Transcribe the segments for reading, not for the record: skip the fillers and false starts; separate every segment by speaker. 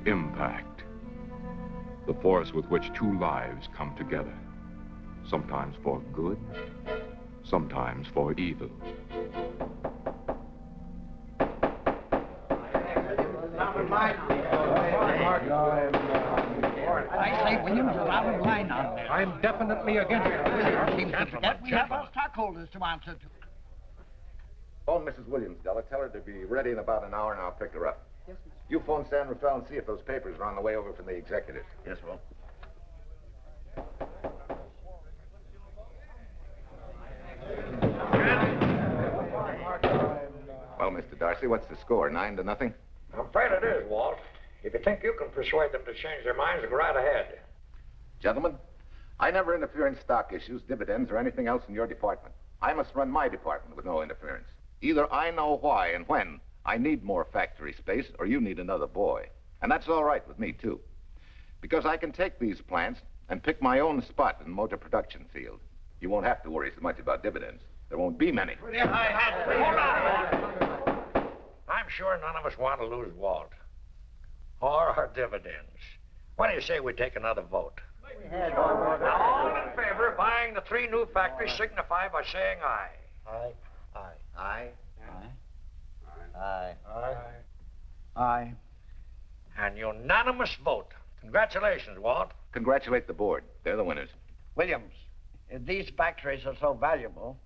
Speaker 1: Impact. The force with which two lives come together. Sometimes for good, sometimes for evil.
Speaker 2: I say, Williams is out of line on there.
Speaker 3: I'm definitely against it.
Speaker 2: Seems to forget we have our stockholders to answer to.
Speaker 4: Phone Mrs. Williams, Della. Tell her to be ready in about an hour, and I'll pick her up.
Speaker 5: Yes, Mr.
Speaker 4: You phone San Rafael and see if those papers are on the way over from the executive.
Speaker 6: Yes, Will.
Speaker 4: Well, Mr. Darcy, what's the score? 9-0?
Speaker 3: I'm afraid it is, Walt. If you think you can persuade them to change their minds, go right ahead.
Speaker 4: Gentlemen, I never interfere in stock issues, dividends, or anything else in your department. I must run my department with no interference. Either I know why and when I need more factory space, or you need another boy. And that's all right with me, too. Because I can take these plants and pick my own spot in the motor production field. You won't have to worry so much about dividends. There won't be many.
Speaker 3: Hold on. I'm sure none of us want to lose Walt. Or our dividends. Why do you say we take another vote? Now, all in favor of buying the 3 new factories signify by saying aye.
Speaker 6: Aye. Aye.
Speaker 4: Aye.
Speaker 6: Aye.
Speaker 3: Aye.
Speaker 2: Aye.
Speaker 3: An unanimous vote. Congratulations, Walt.
Speaker 4: Congratulate the board. They're the winners.
Speaker 2: Williams, if these factories are so valuable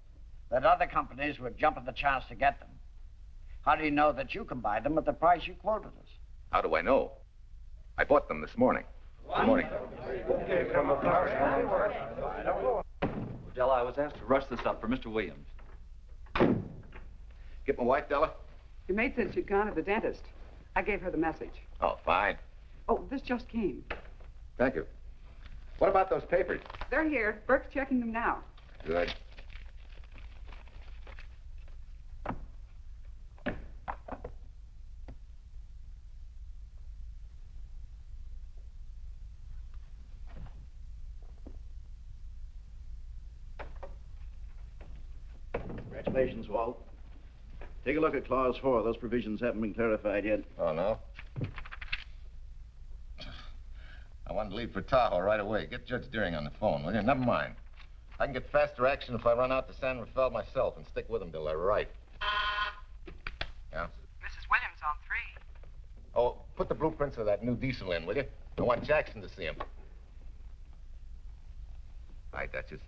Speaker 2: that other companies would jump at the chance to get them, how do you know that you can buy them at the price you quoted us?
Speaker 4: How do I know? I bought them this morning. Good morning.
Speaker 7: Della, I was asked to rush this up for Mr. Williams.
Speaker 4: Get my wife, Della?
Speaker 5: Your maid said she'd gone to the dentist. I gave her the message.
Speaker 4: Oh, fine.
Speaker 5: Oh, this just came.
Speaker 4: Thank you. What about those papers?
Speaker 5: They're here. Burke's checking them now.
Speaker 4: Good.
Speaker 6: Congratulations, Walt. Take a look at Clause 4. Those provisions haven't been clarified yet.
Speaker 4: Oh, no? I wanted to leave for Tahoe right away. Get Judge Deering on the phone, will you? Never mind. I can get faster action if I run out to San Rafael myself and stick with them till they're right. Yeah?
Speaker 5: Mrs. Williams on 3.
Speaker 4: Oh, put the blueprints of that new diesel in, will you? I want Jackson to see him. Hi, Duchess.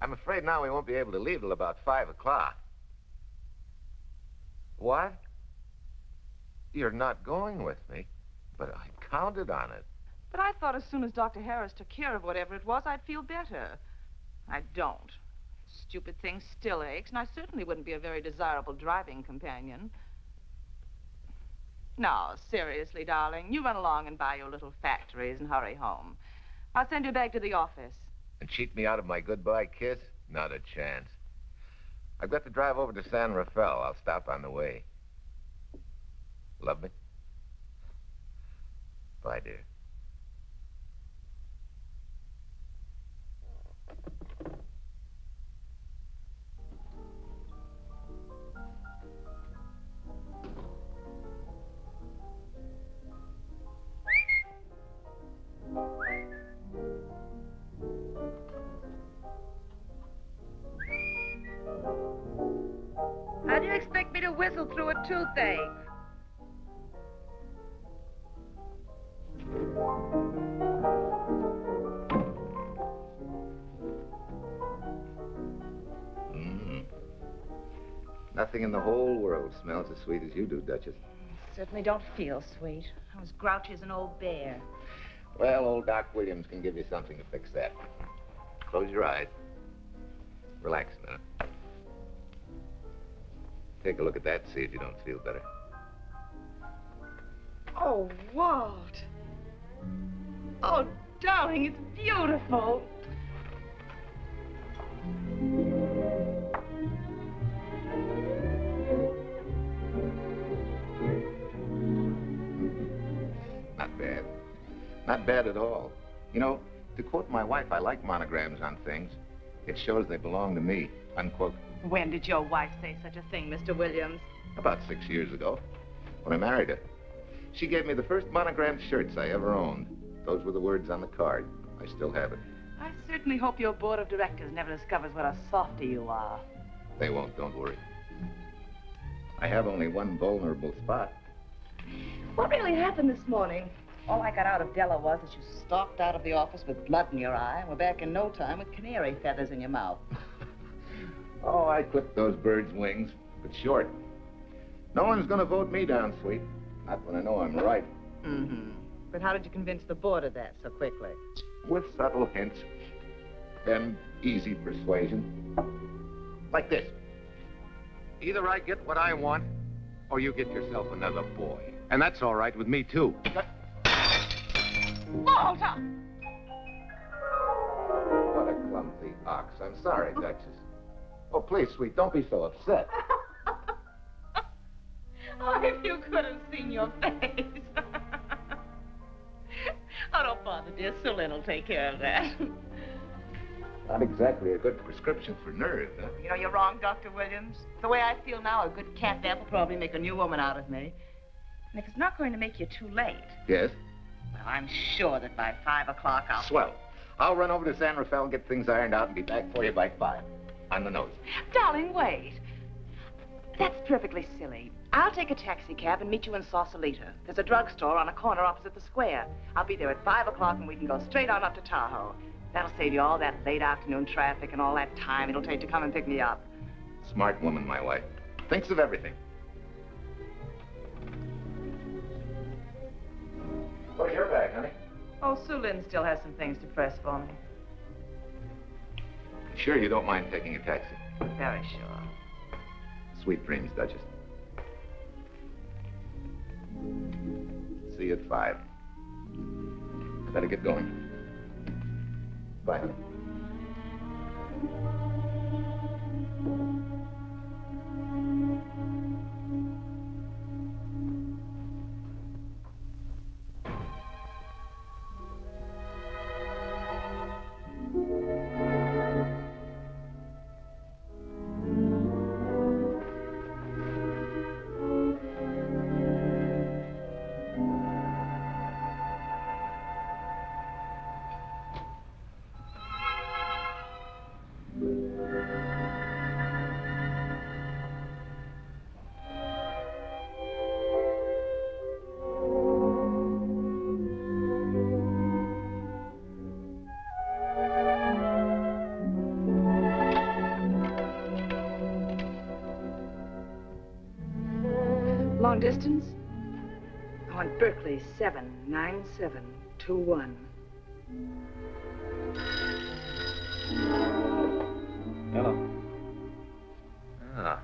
Speaker 4: I'm afraid now we won't be able to leave till about 5 o'clock. What? You're not going with me, but I counted on it.
Speaker 8: But I thought as soon as Dr. Harris took care of whatever it was, I'd feel better. I don't. Stupid thing still aches, and I certainly wouldn't be a very desirable driving companion. Now, seriously, darling, you run along and buy your little factories and hurry home. I'll send you back to the office.
Speaker 4: And cheat me out of my goodbye kiss? Not a chance. I've got to drive over to San Rafael. I'll stop on the way. Love me? Bye, dear.
Speaker 8: How do you expect me to whistle through a toothache?
Speaker 4: Nothing in the whole world smells as sweet as you do, Duchess.
Speaker 8: Certainly don't feel sweet. I'm as grouchy as an old bear.
Speaker 4: Well, old Doc Williams can give you something to fix that. Close your eyes. Relax a minute. Take a look at that, see if you don't feel better.
Speaker 8: Oh, Walt. Oh, darling, it's beautiful.
Speaker 4: Not bad. Not bad at all. You know, to quote my wife, I like monograms on things. It shows they belong to me, unquote.
Speaker 8: When did your wife say such a thing, Mr. Williams?
Speaker 4: About 6 years ago, when I married her. She gave me the first monogrammed shirts I ever owned. Those were the words on the card. I still have it.
Speaker 8: I certainly hope your board of directors never discovers what a softy you are.
Speaker 4: They won't, don't worry. I have only one vulnerable spot.
Speaker 8: What really happened this morning? All I got out of Della was that you stalked out of the office with blood in your eye and were back in no time with canary feathers in your mouth.
Speaker 4: Oh, I clipped those birds' wings, but short. No one's gonna vote me down, sweet. Not when I know I'm right.
Speaker 8: Mm-hmm. But how did you convince the board of that so quickly?
Speaker 4: With subtle hints and easy persuasion. Like this. Either I get what I want, or you get yourself another boy. And that's all right with me, too.
Speaker 8: Walter!
Speaker 4: What a clumsy ox. I'm sorry, Duchess. Oh, please, sweet, don't be so upset.
Speaker 8: Oh, if you could have seen your face. Oh, don't bother, dear. Sulin will take care of that.
Speaker 4: Not exactly a good prescription for nerves, huh?
Speaker 8: You know, you're wrong, Dr. Williams. The way I feel now, a good catnap will probably make a new woman out of me. And if it's not going to make you too late...
Speaker 4: Yes?
Speaker 8: Well, I'm sure that by 5 o'clock I'll...
Speaker 4: Swell. I'll run over to San Rafael, get things ironed out, and be back for you by 5. On the nose.
Speaker 8: Darling, wait. That's perfectly silly. I'll take a taxi cab and meet you in Sausalito. There's a drugstore on a corner opposite the square. I'll be there at 5 o'clock and we can go straight on up to Tahoe. That'll save you all that late afternoon traffic and all that time it'll take to come and pick me up.
Speaker 4: Smart woman, my wife. Thinks of everything. Where's your bag, honey?
Speaker 8: Oh, Sulin still has some things to press for me.
Speaker 4: Sure you don't mind taking a taxi?
Speaker 8: Very sure.
Speaker 4: Sweet dreams, Duchess. See you at 5. I better get going. Bye, honey.
Speaker 5: Long distance? I want Berkeley 79721.
Speaker 9: Hello. Ah.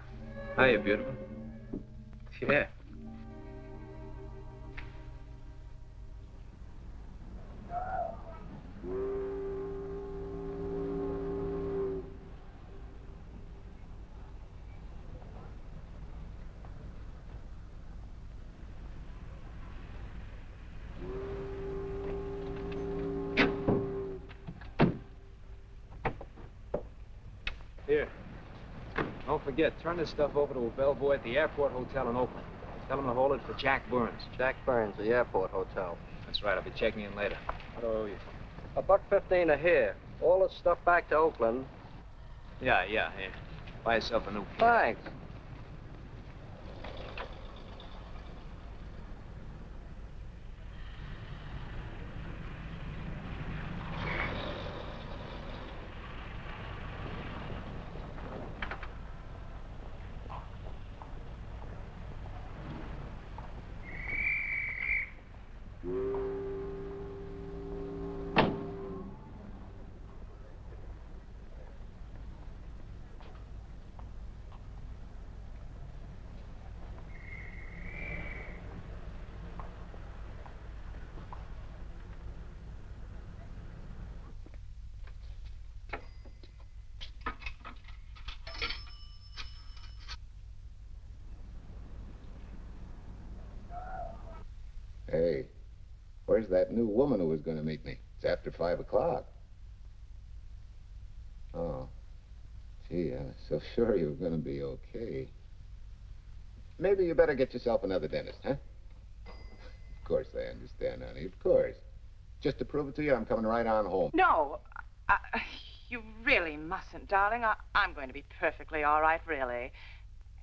Speaker 9: Hiya, beautiful. Yeah. Here. Don't forget, turn this stuff over to a bellboy at the Airport Hotel in Oakland. Tell him to hold it for Jack Burns.
Speaker 10: Jack Burns, the Airport Hotel.
Speaker 9: That's right. I'll be checking in later. What do I owe you?
Speaker 10: $1.15 a here. All this stuff back to Oakland.
Speaker 9: Yeah. Here. Buy yourself a new kit.
Speaker 10: Thanks.
Speaker 4: Hey, where's that new woman who was going to meet me? It's after 5 o'clock. Oh. Gee, I was so sure you were going to be okay. Maybe you better get yourself another dentist, huh? course I understand, honey, of course. Just to prove it to you, I'm coming right on home.
Speaker 8: No, you really mustn't, darling. I'm going to be perfectly all right, really.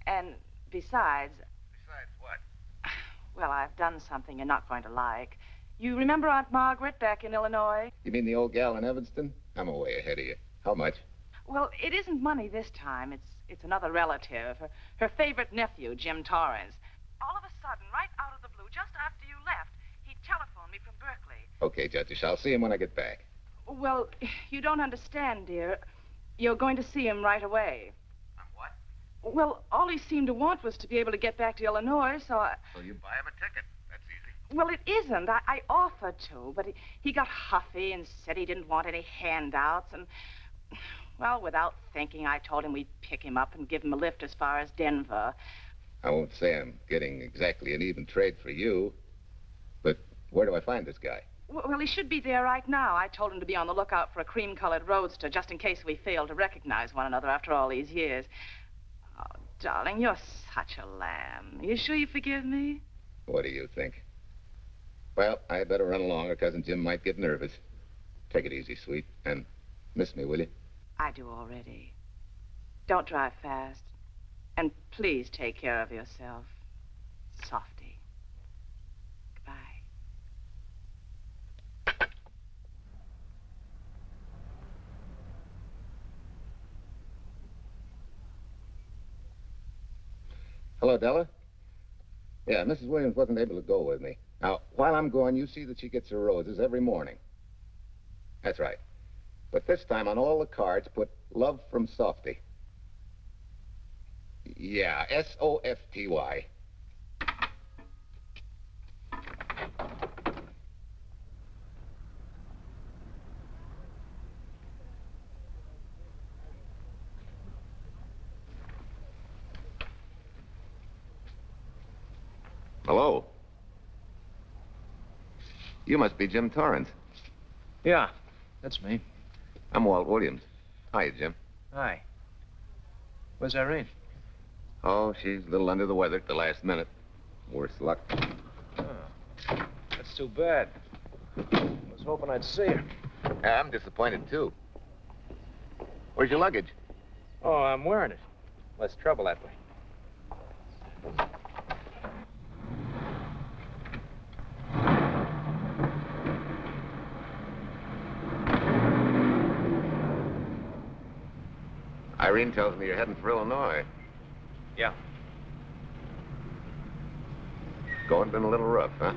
Speaker 8: And besides...
Speaker 4: Besides what?
Speaker 8: Well, I've done something you're not going to like. You remember Aunt Margaret back in Illinois?
Speaker 4: You mean the old gal in Evanston? I'm way ahead of you. How much?
Speaker 8: Well, it isn't money this time. It's another relative. Her favorite nephew, Jim Torrance. All of a sudden, right out of the blue, just after you left, he telephoned me from Berkeley.
Speaker 4: Okay, Judge, I'll see him when I get back.
Speaker 8: Well, you don't understand, dear. You're going to see him right away.
Speaker 4: What?
Speaker 8: Well, all he seemed to want was to be able to get back to Illinois, so I...
Speaker 4: So you buy him a ticket. That's easy.
Speaker 8: Well, it isn't. I offered to, but he got huffy and said he didn't want any handouts, and... Well, without thinking, I told him we'd pick him up and give him a lift as far as Denver.
Speaker 4: I won't say I'm getting exactly an even trade for you, but where do I find this guy?
Speaker 8: Well, he should be there right now. I told him to be on the lookout for a cream-colored roadster, just in case we fail to recognize one another after all these years. Oh, darling, you're such a lamb. You sure you forgive me?
Speaker 4: What do you think? Well, I better run along, or Cousin Jim might get nervous. Take it easy, sweet, and miss me, will you?
Speaker 8: I do already. Don't drive fast. And please take care of yourself. Softy. Goodbye.
Speaker 4: Hello, Della? Yeah, Mrs. Williams wasn't able to go with me. Now, while I'm gone, you see that she gets her roses every morning. That's right. But this time, on all the cards, put love from Softy. Yeah, S-O-F-T-Y. Hello. You must be Jim Torrance.
Speaker 9: Yeah, that's me.
Speaker 4: I'm Walt Williams. Hiya, Jim.
Speaker 9: Hi. Where's Irene?
Speaker 4: Oh, she's a little under the weather at the last minute. Worse luck.
Speaker 9: Oh, that's too bad. I was hoping I'd see her.
Speaker 4: Yeah, I'm disappointed, too. Where's your luggage?
Speaker 9: Oh, I'm wearing it. Less trouble that way.
Speaker 4: Irene tells me you're heading for Illinois.
Speaker 9: Yeah.
Speaker 4: Going been a little rough, huh?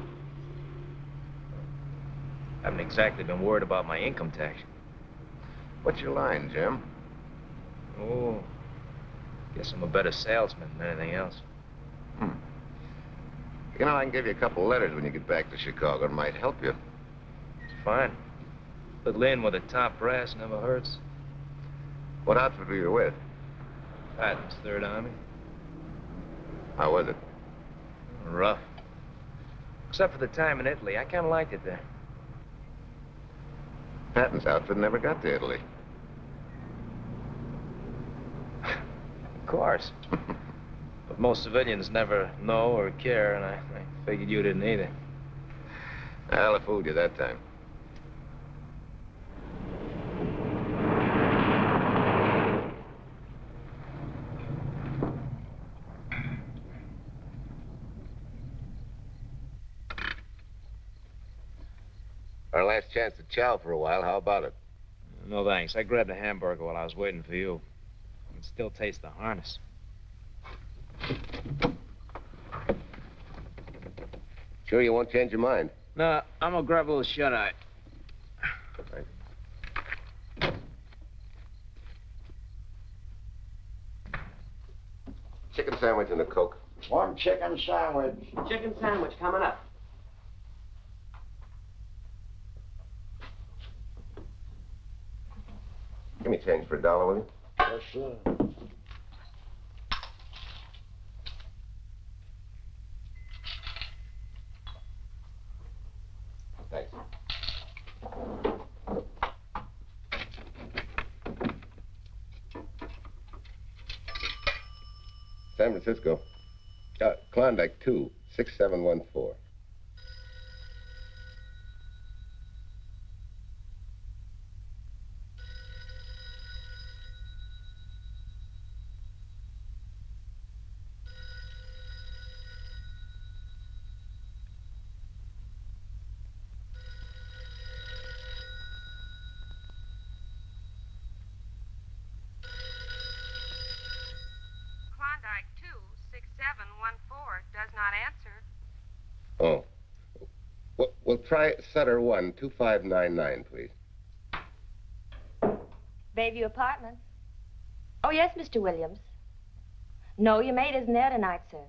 Speaker 9: Haven't exactly been worried about my income tax.
Speaker 4: What's your line, Jim?
Speaker 9: Oh, guess I'm a better salesman than anything else.
Speaker 4: You know, I can give you a couple letters when you get back to Chicago. It might help you.
Speaker 9: It's fine. Little in with the top brass never hurts.
Speaker 4: What outfit were you with?
Speaker 9: Patton's Third Army.
Speaker 4: How was it?
Speaker 9: Rough. Except for the time in Italy. I kind of liked it there.
Speaker 4: Patton's outfit never got to Italy.
Speaker 9: Of course. But most civilians never know or care, and I figured you didn't either.
Speaker 4: Well, I fooled you that time. Our last chance to chow for a while. How about it?
Speaker 9: No, thanks. I grabbed a hamburger while I was waiting for you. I can still taste the harness.
Speaker 4: Sure you won't change your mind?
Speaker 9: No, I'm gonna grab a little shut-eye.
Speaker 4: Right. Chicken sandwich and a Coke.
Speaker 2: One chicken sandwich.
Speaker 10: Chicken sandwich coming up.
Speaker 4: Give me change for $1, will you?
Speaker 2: Yes, sir.
Speaker 4: Thanks. San Francisco. Klondike 2, 6714.
Speaker 11: try Sutter 1, 2599, please.
Speaker 12: Bayview Apartments. Oh, yes, Mr. Williams. No, your maid isn't there tonight, sir.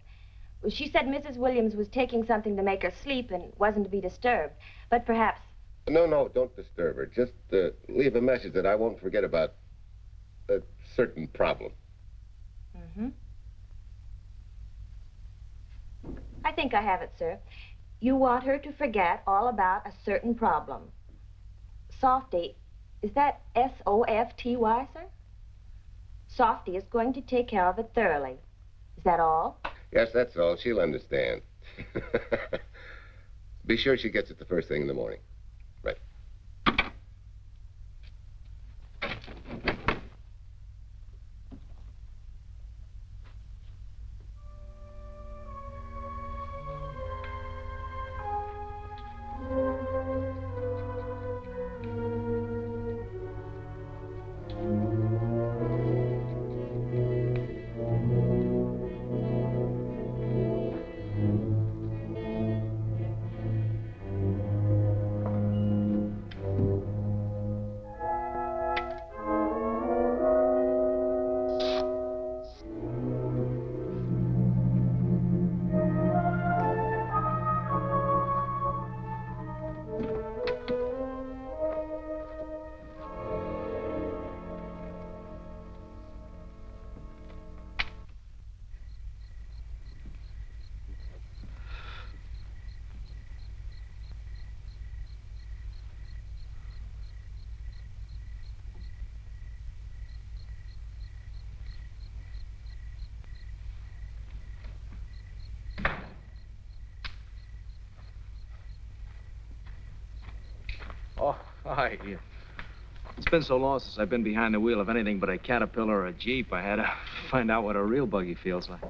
Speaker 12: Well, she said Mrs. Williams was taking something to make her sleep and wasn't to be disturbed. But perhaps...
Speaker 11: No, don't disturb her. Just leave a message that I won't forget about a certain problem.
Speaker 12: Mm-hmm. I think I have it, sir. You want her to forget all about a certain problem. Softy, is that S-O-F-T-Y, sir? Softy is going to take care of it thoroughly. Is that all?
Speaker 11: Yes, that's all. She'll understand. Be sure she gets it the first thing in the morning. Right.
Speaker 9: Oh, hi. It's been so long since I've been behind the wheel of anything but a Caterpillar or a Jeep, I had to find out what a real buggy feels like.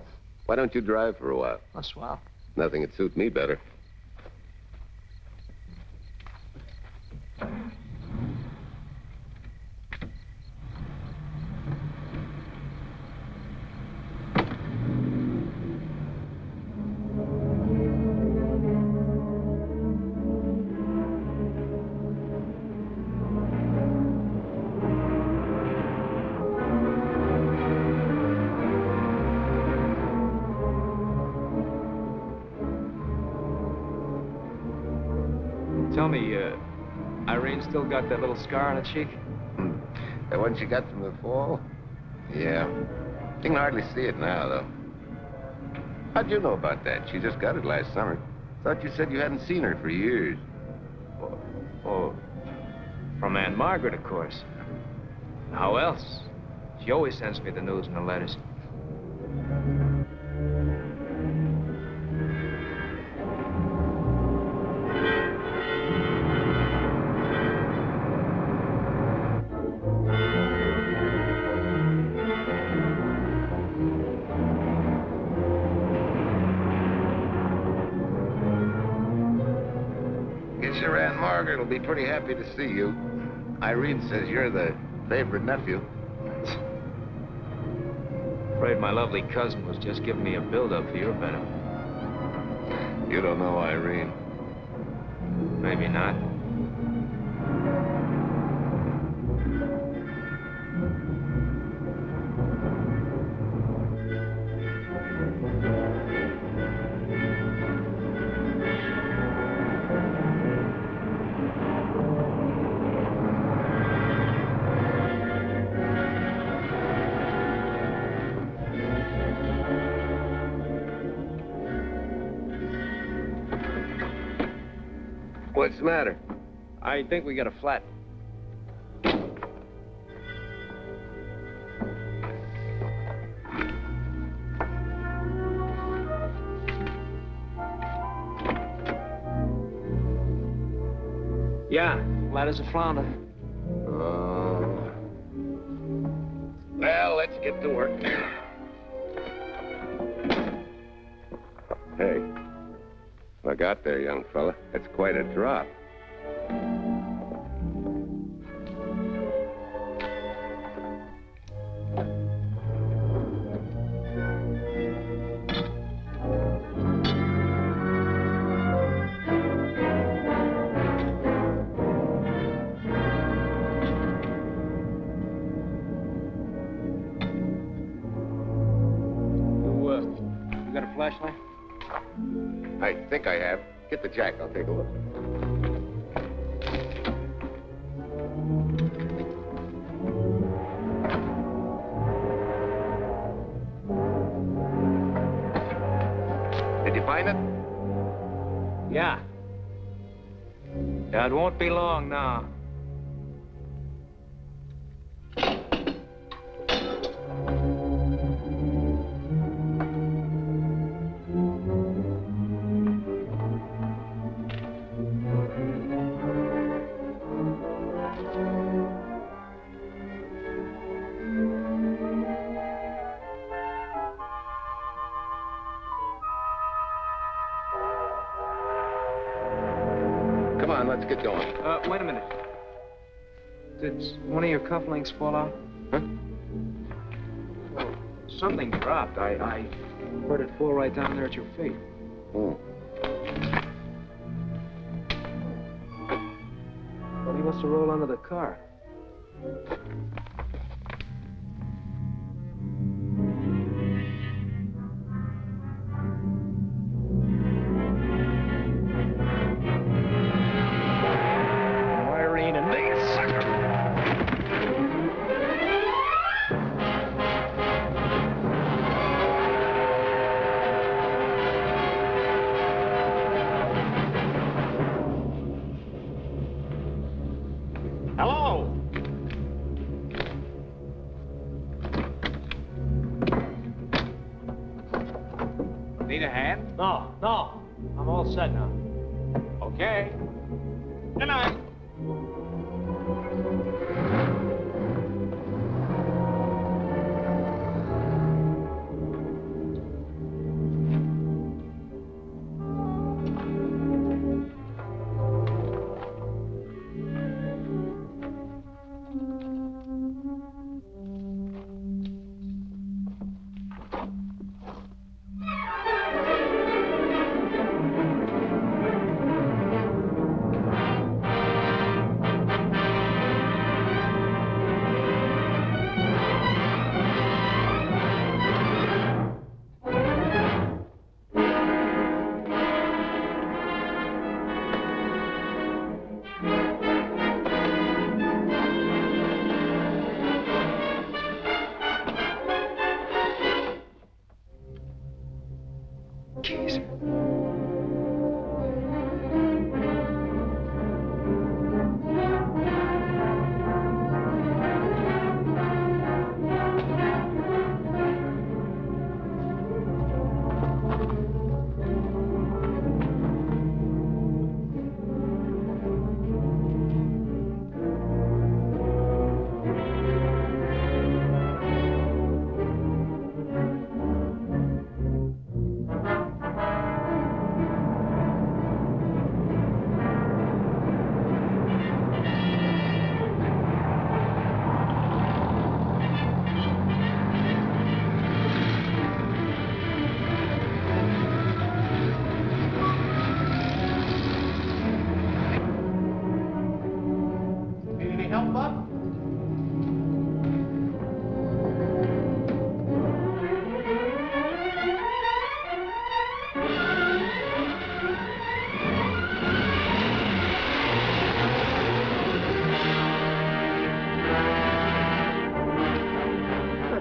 Speaker 11: Why don't you drive for a while?
Speaker 9: Oh, swell.
Speaker 11: Nothing would suit me better.
Speaker 9: Tell me, Irene still got that little scar on her cheek?
Speaker 11: That one she got from the fall? Yeah. You can hardly see it now, though. How'd you know about that? She just got it last summer. Thought you said you hadn't seen her for years.
Speaker 9: Oh, from Aunt Margaret, of course. How else? She always sends me the news in the letters.
Speaker 11: Your Aunt Margaret will be pretty happy to see you. Irene says you're the favorite nephew.
Speaker 9: Afraid my lovely cousin was just giving me a build-up for your benefit.
Speaker 11: You don't know Irene.
Speaker 9: Maybe not.
Speaker 11: What's the matter?
Speaker 9: I think we got a flat. Yeah, flat as a flounder.
Speaker 11: Oh. Well, let's get to work. Hey. Look out there, young fella. That's quite a drop.
Speaker 9: got a flashlight?
Speaker 11: I think I have. Get the jack. I'll take a look. Did you find it?
Speaker 9: Yeah. Yeah, it won't be long now.
Speaker 11: Come on, let's get going.
Speaker 9: Wait a minute. Did one of your cufflinks fall out?
Speaker 11: Huh?
Speaker 9: Well, something dropped. I heard it fall right down there at your feet.
Speaker 11: Oh.
Speaker 9: Well, he must have rolled under the car.
Speaker 13: Need a hand?
Speaker 10: No, no. I'm all set now.
Speaker 13: Okay. Good night.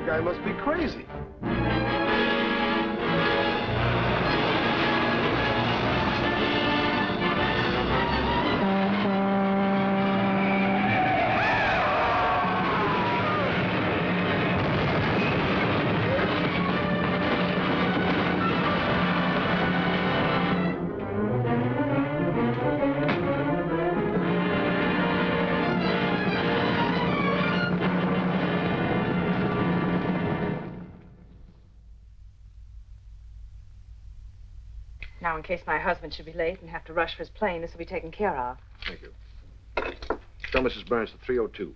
Speaker 6: Guy must be crazy.
Speaker 8: Now, in case my husband should be late and have to rush for his plane, this will be taken care of.
Speaker 6: Thank you. Tell Mrs. Burns to 302.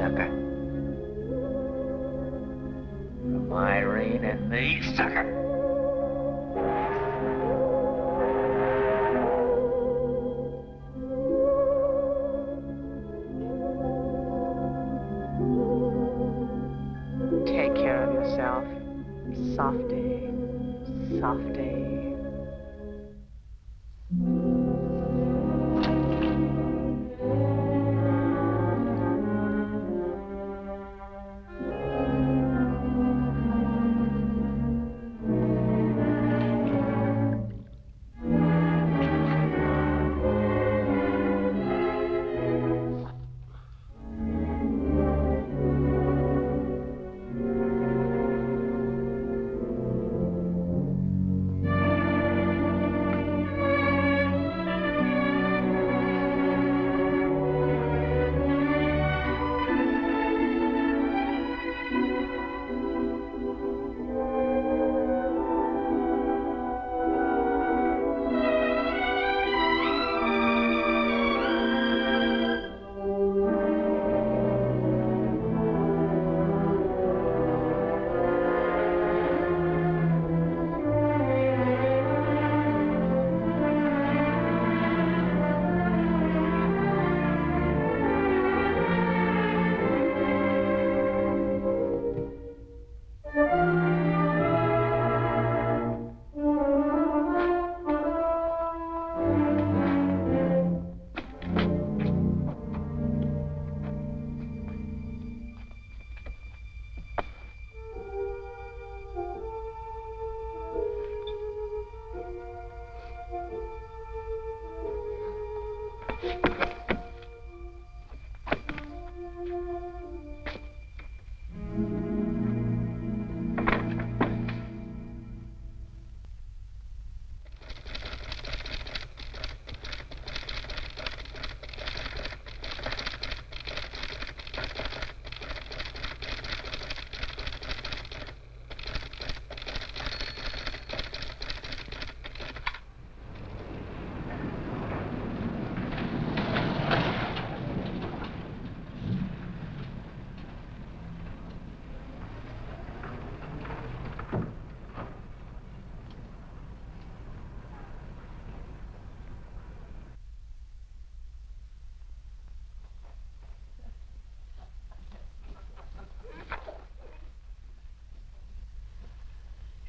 Speaker 3: sucker. From Irene and me, sucker.
Speaker 8: Take care of yourself. Softy. Softy.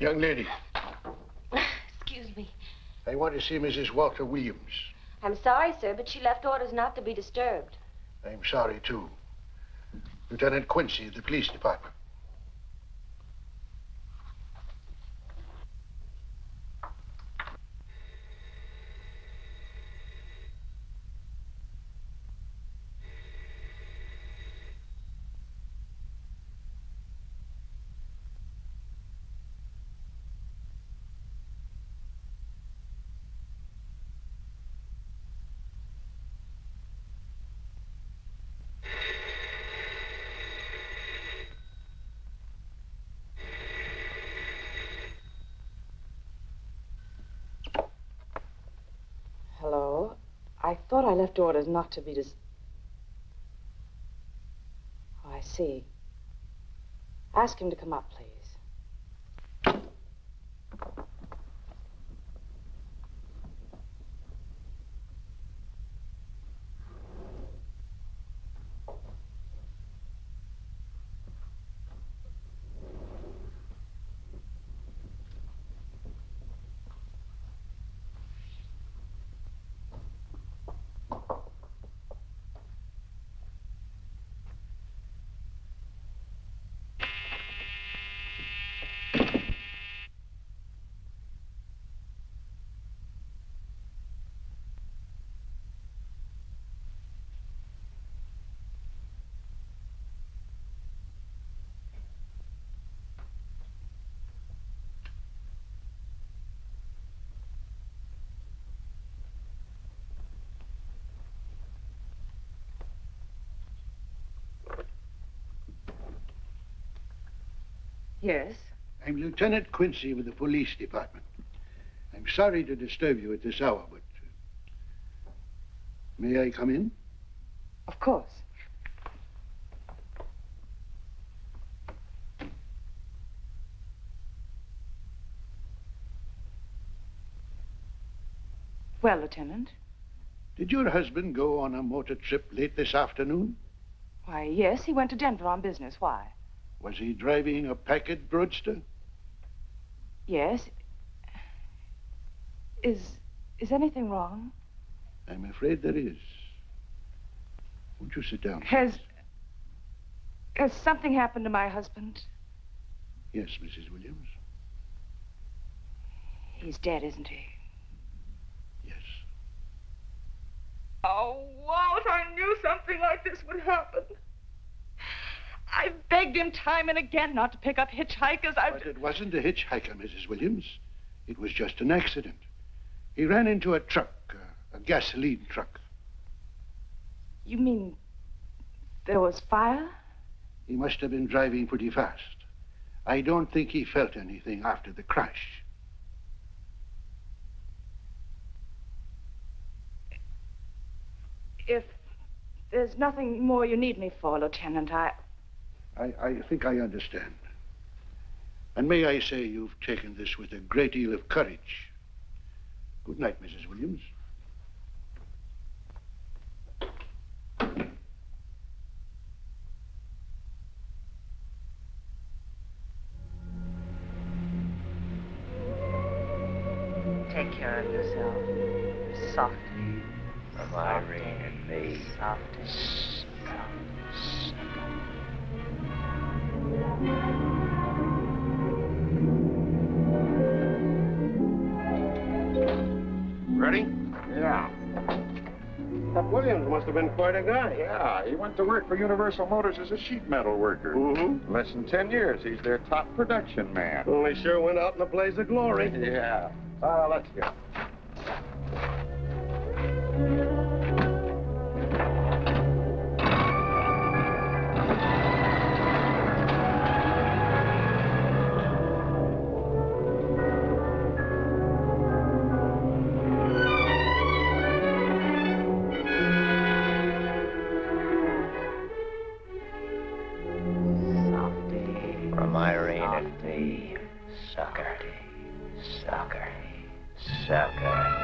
Speaker 14: Young lady,
Speaker 12: Excuse me.
Speaker 14: I want to see Mrs. Walter Williams.
Speaker 12: I'm sorry, sir, but she left orders not to be disturbed.
Speaker 14: I'm sorry, too. Lieutenant Quincy of the police department.
Speaker 8: Hello? I thought I left orders not to be Oh, I see. Ask him to come up, please. Yes?
Speaker 14: I'm Lieutenant Quincy with the police department. I'm sorry to disturb you at this hour, but... may I come in?
Speaker 8: Of course. Well, Lieutenant?
Speaker 14: Did your husband go on a motor trip late this afternoon?
Speaker 8: Why, yes, he went to Denver on business. Why?
Speaker 14: Was he driving a packet roadster?
Speaker 8: Yes. Is anything wrong?
Speaker 14: I'm afraid there is. Won't you sit down?
Speaker 8: Has something happened to my husband?
Speaker 14: Yes, Mrs. Williams.
Speaker 8: He's dead, isn't he?
Speaker 14: Yes.
Speaker 8: Oh, Walt, I knew something like this would happen. I begged him time and again not to pick up hitchhikers.
Speaker 14: But it wasn't a hitchhiker, Mrs. Williams. It was just an accident. He ran into a truck, a gasoline truck.
Speaker 8: You mean there was fire?
Speaker 14: He must have been driving pretty fast. I don't think he felt anything after the crash.
Speaker 8: If there's nothing more you need me for, Lieutenant, I
Speaker 14: think I understand. And may I say you've taken this with a great deal of courage. Good night, Mrs. Williams.
Speaker 8: take care of yourself. Softly.
Speaker 3: From Irene and me.
Speaker 8: Softly.
Speaker 11: Ready?
Speaker 15: Yeah. That Williams must have been quite a guy.
Speaker 1: Yeah, he went to work for Universal Motors as a sheet metal worker.
Speaker 15: Mm-hmm.
Speaker 1: Less than 10 years, he's their top production man.
Speaker 15: Well, he sure went out in a blaze of glory.
Speaker 1: Yeah. Let's go.
Speaker 3: From Irene and me. Sucker. Sucker. Sucker.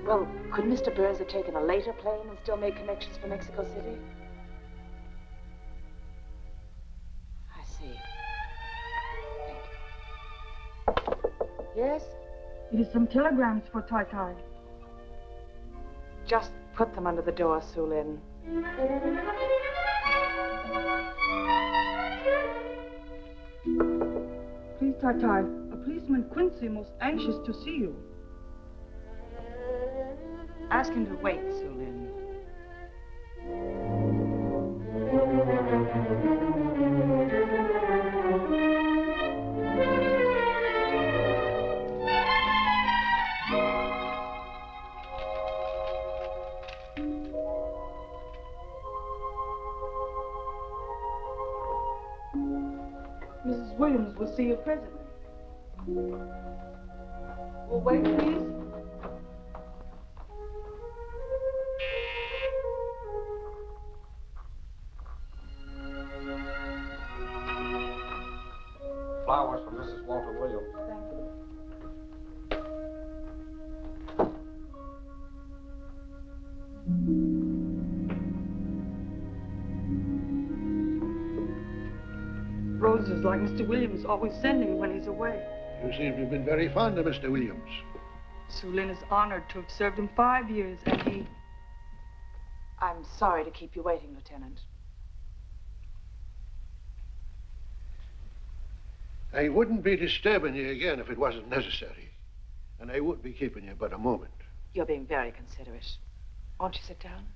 Speaker 8: Well, could Mr. Burns have taken a later plane and still make connections for Mexico City? I see. Thank you. Yes?
Speaker 16: It is some telegrams for Tai Tai.
Speaker 8: Just put them under the door, Sulin.
Speaker 16: Please, Tai Tai, a policeman Quincy most anxious to see you.
Speaker 8: Ask him to wait, Sulin.
Speaker 16: Mrs. Williams will see you presently. Will wait, please.
Speaker 13: Flowers for Mrs. Walter Williams.
Speaker 16: Roses like Mr. Williams always sending when he's away.
Speaker 14: You seem to have been very fond of Mr. Williams.
Speaker 16: Sulin is honored to have served him 5 years, and he...
Speaker 8: I'm sorry to keep you waiting, Lieutenant.
Speaker 14: I wouldn't be disturbing you again if it wasn't necessary. And I would be keeping you but a moment.
Speaker 8: You're being very considerate. Won't you sit down?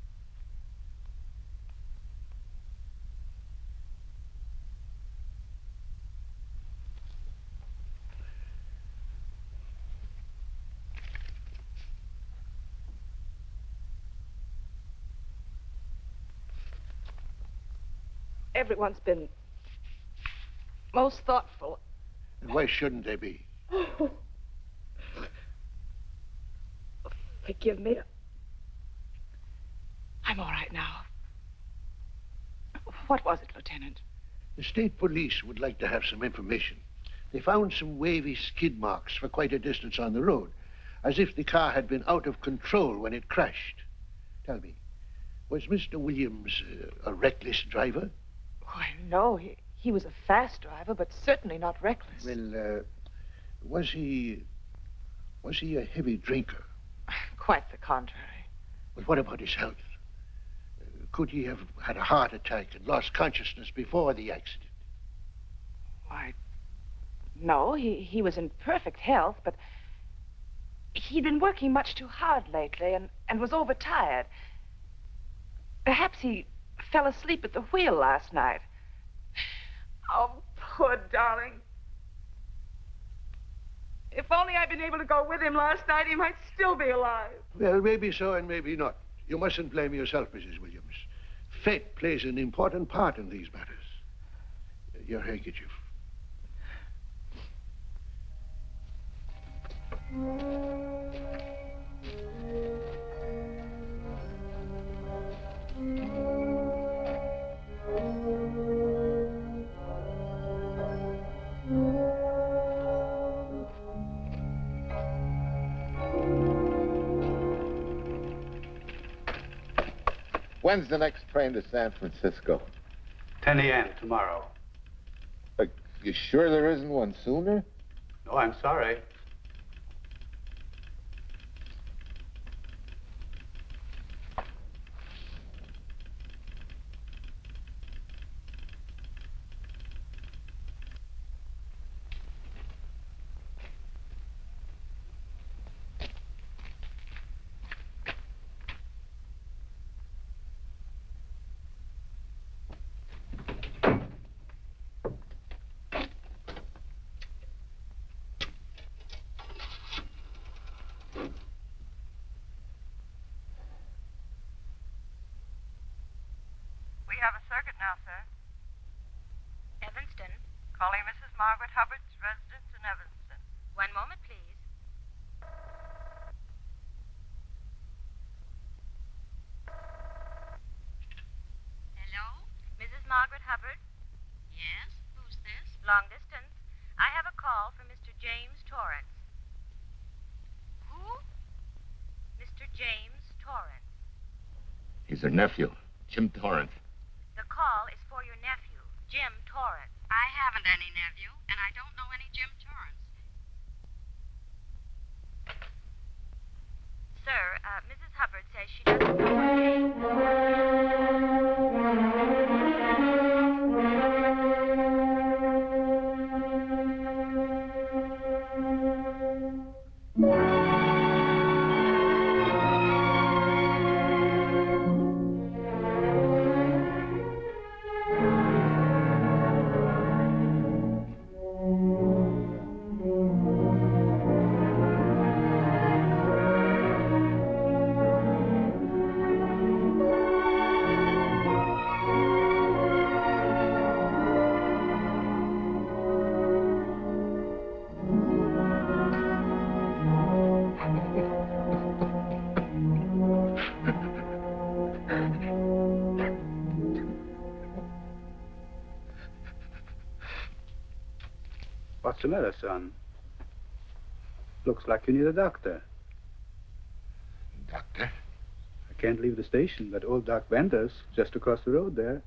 Speaker 8: Everyone's been most thoughtful.
Speaker 14: And why shouldn't they be?
Speaker 8: Oh. Forgive me. I'm all right now. What was it, Lieutenant?
Speaker 14: The state police would like to have some information. They found some wavy skid marks for quite a distance on the road, as if the car had been out of control when it crashed. Tell me, was Mr. Williams a reckless driver?
Speaker 8: Why, no. He was a fast driver, but certainly not reckless.
Speaker 14: Well, was he a heavy drinker?
Speaker 8: Quite the contrary.
Speaker 14: Well, what about his health? Could he have had a heart attack and lost consciousness before the accident?
Speaker 8: Why, no. He was in perfect health, but he'd been working much too hard lately and was overtired. Perhaps he fell asleep at the wheel last night. Oh, poor darling. If only I'd been able to go with him last night, he might still be alive.
Speaker 14: Well, maybe so and maybe not. You mustn't blame yourself, Mrs. Williams. Fate plays an important part in these matters. Your handkerchief.
Speaker 4: When's the next train to San Francisco?
Speaker 17: 10 a.m. tomorrow.
Speaker 4: You sure there isn't one sooner?
Speaker 17: No, I'm sorry.
Speaker 18: now, sir. Evanston. Calling Mrs. Margaret Hubbard's residence in Evanston. One moment, please. Hello? Mrs. Margaret Hubbard? Yes? Who's this? Long distance. I have a call from Mr. James Torrance. Who? Mr. James Torrance.
Speaker 11: He's her nephew, Jim Torrance.
Speaker 18: The call is for your nephew, Jim Torrance. I haven't any nephew, and I don't know any Jim Torrance. Sir, Mrs. Hubbard says she doesn't know
Speaker 17: What's the matter, son? Looks like you need a doctor.
Speaker 11: Doctor?
Speaker 17: I can't leave the station, but old Doc Bender's just across the road there.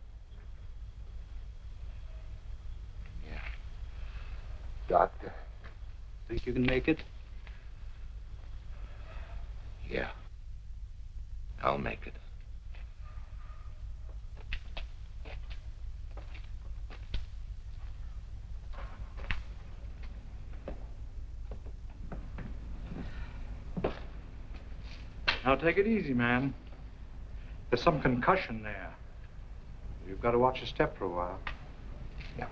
Speaker 11: Yeah. Doctor?
Speaker 17: Think you can make it?
Speaker 11: Yeah. I'll make it.
Speaker 3: Now, take it easy, man. There's some concussion there. You've got to watch your step for a while.
Speaker 11: Yeah.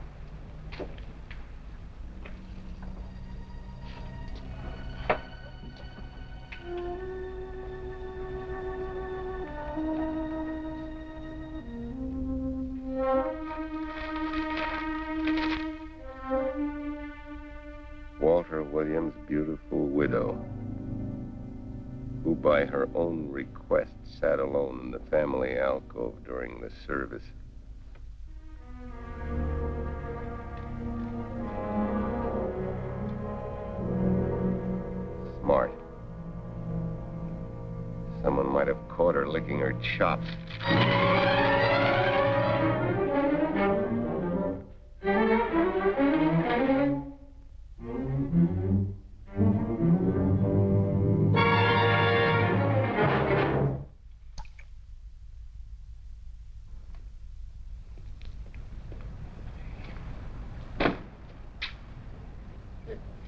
Speaker 11: Williams' beautiful widow, who by her own request sat alone in the family alcove during the service. Smart. Someone might have caught her licking her chops.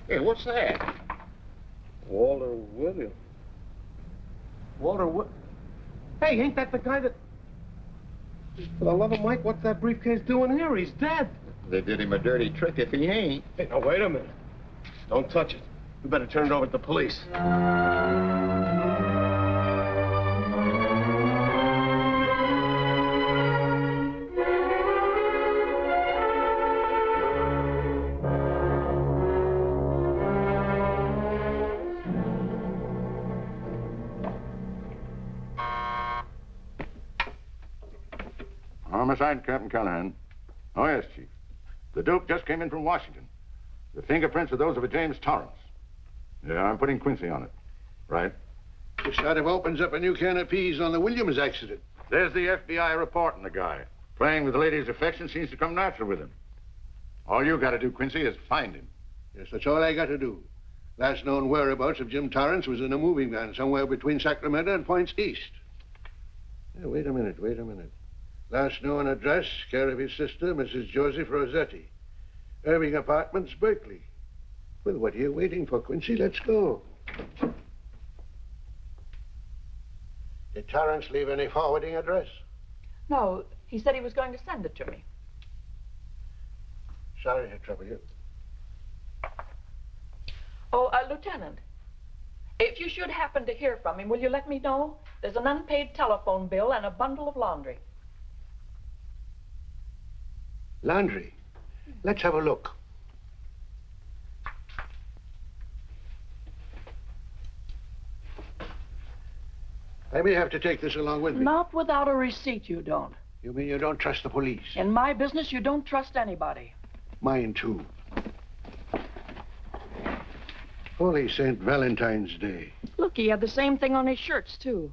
Speaker 4: Hey, what's that?
Speaker 15: Walter Williams.
Speaker 19: Walter Hey, ain't that the guy that... For the love of Mike, what's that briefcase doing here? He's dead.
Speaker 4: They did him a dirty trick if he ain't.
Speaker 19: Hey, now, wait a minute. Don't touch it. We better turn it over to the police.
Speaker 4: Homicide, Captain Callahan. Oh, yes, Chief. The Duke just came in from Washington. The fingerprints are those of a James Torrance. Yeah, I'm putting Quincy on it. Right.
Speaker 14: This sort of opens up a new can of peas on the Williams accident.
Speaker 4: There's the FBI reporting the guy. Playing with the lady's affection seems to come natural with him. All you got to do, Quincy, is find him.
Speaker 14: Yes, that's all I got to do. Last known whereabouts of Jim Torrance was in a moving van somewhere between Sacramento and Points East. Yeah, wait a minute. Last known address, care of his sister, Mrs. Joseph Rossetti. Irving Apartments, Berkeley. Well, what are you waiting for, Quincy? Let's go. Did Torrance leave any forwarding address?
Speaker 20: No, he said he was going to send it to me.
Speaker 14: Sorry to trouble you.
Speaker 20: Oh, Lieutenant, if you should happen to hear from him, will you let me know? There's an unpaid telephone bill and a bundle of laundry.
Speaker 14: Laundry? Let's have a look. I may have to take this along with me.
Speaker 20: Not without a receipt, you don't.
Speaker 14: You mean you don't trust the police?
Speaker 20: In my business, you don't trust anybody.
Speaker 14: Mine, too. Holy St. Valentine's Day.
Speaker 20: Look, he had the same thing on his shirts, too.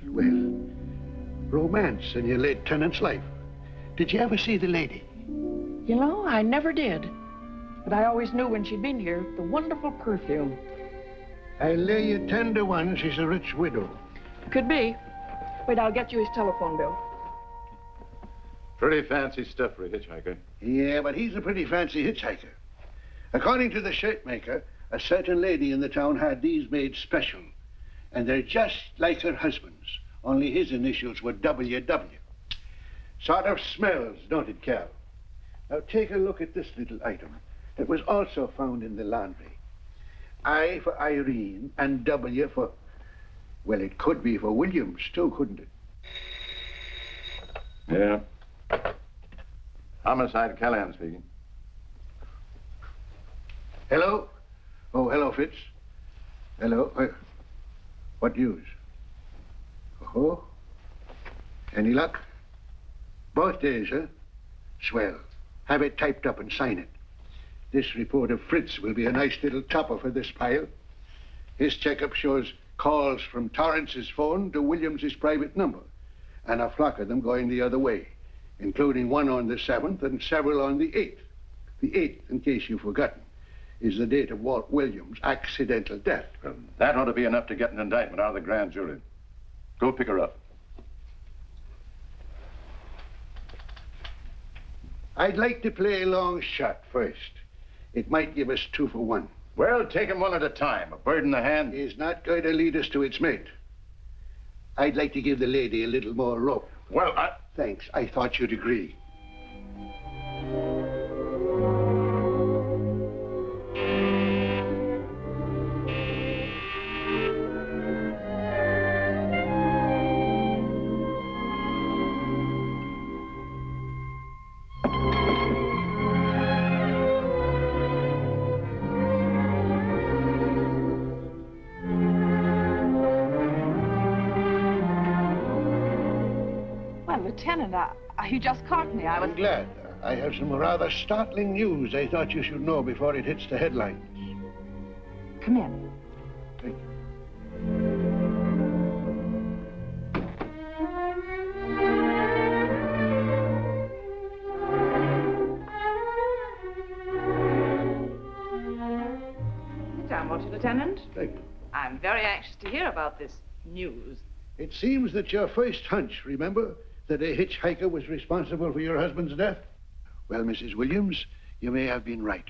Speaker 14: Well, romance in your late tenant's life. Did you ever see the lady?
Speaker 20: You know, I never did. But I always knew when she'd been here, the wonderful perfume.
Speaker 14: I'll lay you 10 to 1 she's a rich widow.
Speaker 20: Could be. Wait, I'll get you his telephone bill.
Speaker 4: Pretty fancy stuff for a hitchhiker.
Speaker 14: Yeah, but he's a pretty fancy hitchhiker. According to the shirt maker, a certain lady in the town had these made special. And they're just like her husband's, only his initials were WW. Sort of smells, don't it, Cal? Now take a look at this little item. It was also found in the laundry. I for Irene and W for... Well, it could be for Williams, too, couldn't it?
Speaker 4: Yeah. Homicide, Callahan speaking.
Speaker 14: Hello? Oh, hello, Fitz. Hello. What news? Oh? Any luck? Both days, huh? Swell. Have it typed up and sign it. This report of Fritz will be a nice little topper for this pile. His checkup shows calls from Torrance's phone to Williams's private number, and a flock of them going the other way, including one on the 7th and several on the 8th. The 8th, in case you've forgotten, is the date of Walt Williams' accidental death.
Speaker 4: Well, that ought to be enough to get an indictment out of the grand jury. Go pick her up.
Speaker 14: I'd like to play a long shot first. It might give us 2 for 1.
Speaker 4: Well, take them one at a time. A bird in the hand
Speaker 14: is not going to lead us to its mate. I'd like to give the lady a little more rope.
Speaker 4: Well,
Speaker 14: Thanks. I thought you'd agree.
Speaker 8: Well, Lieutenant, you just caught me.
Speaker 14: I'm glad. I have some rather startling news I thought you should know before it hits the headlines.
Speaker 8: Come in.
Speaker 14: Thank you.
Speaker 8: Sit down, won't you, Lieutenant?
Speaker 14: Thank you.
Speaker 8: I'm very anxious to hear about this news.
Speaker 14: It seems that your first hunch, remember, that a hitchhiker was responsible for your husband's death? Well, Mrs. Williams, you may have been right.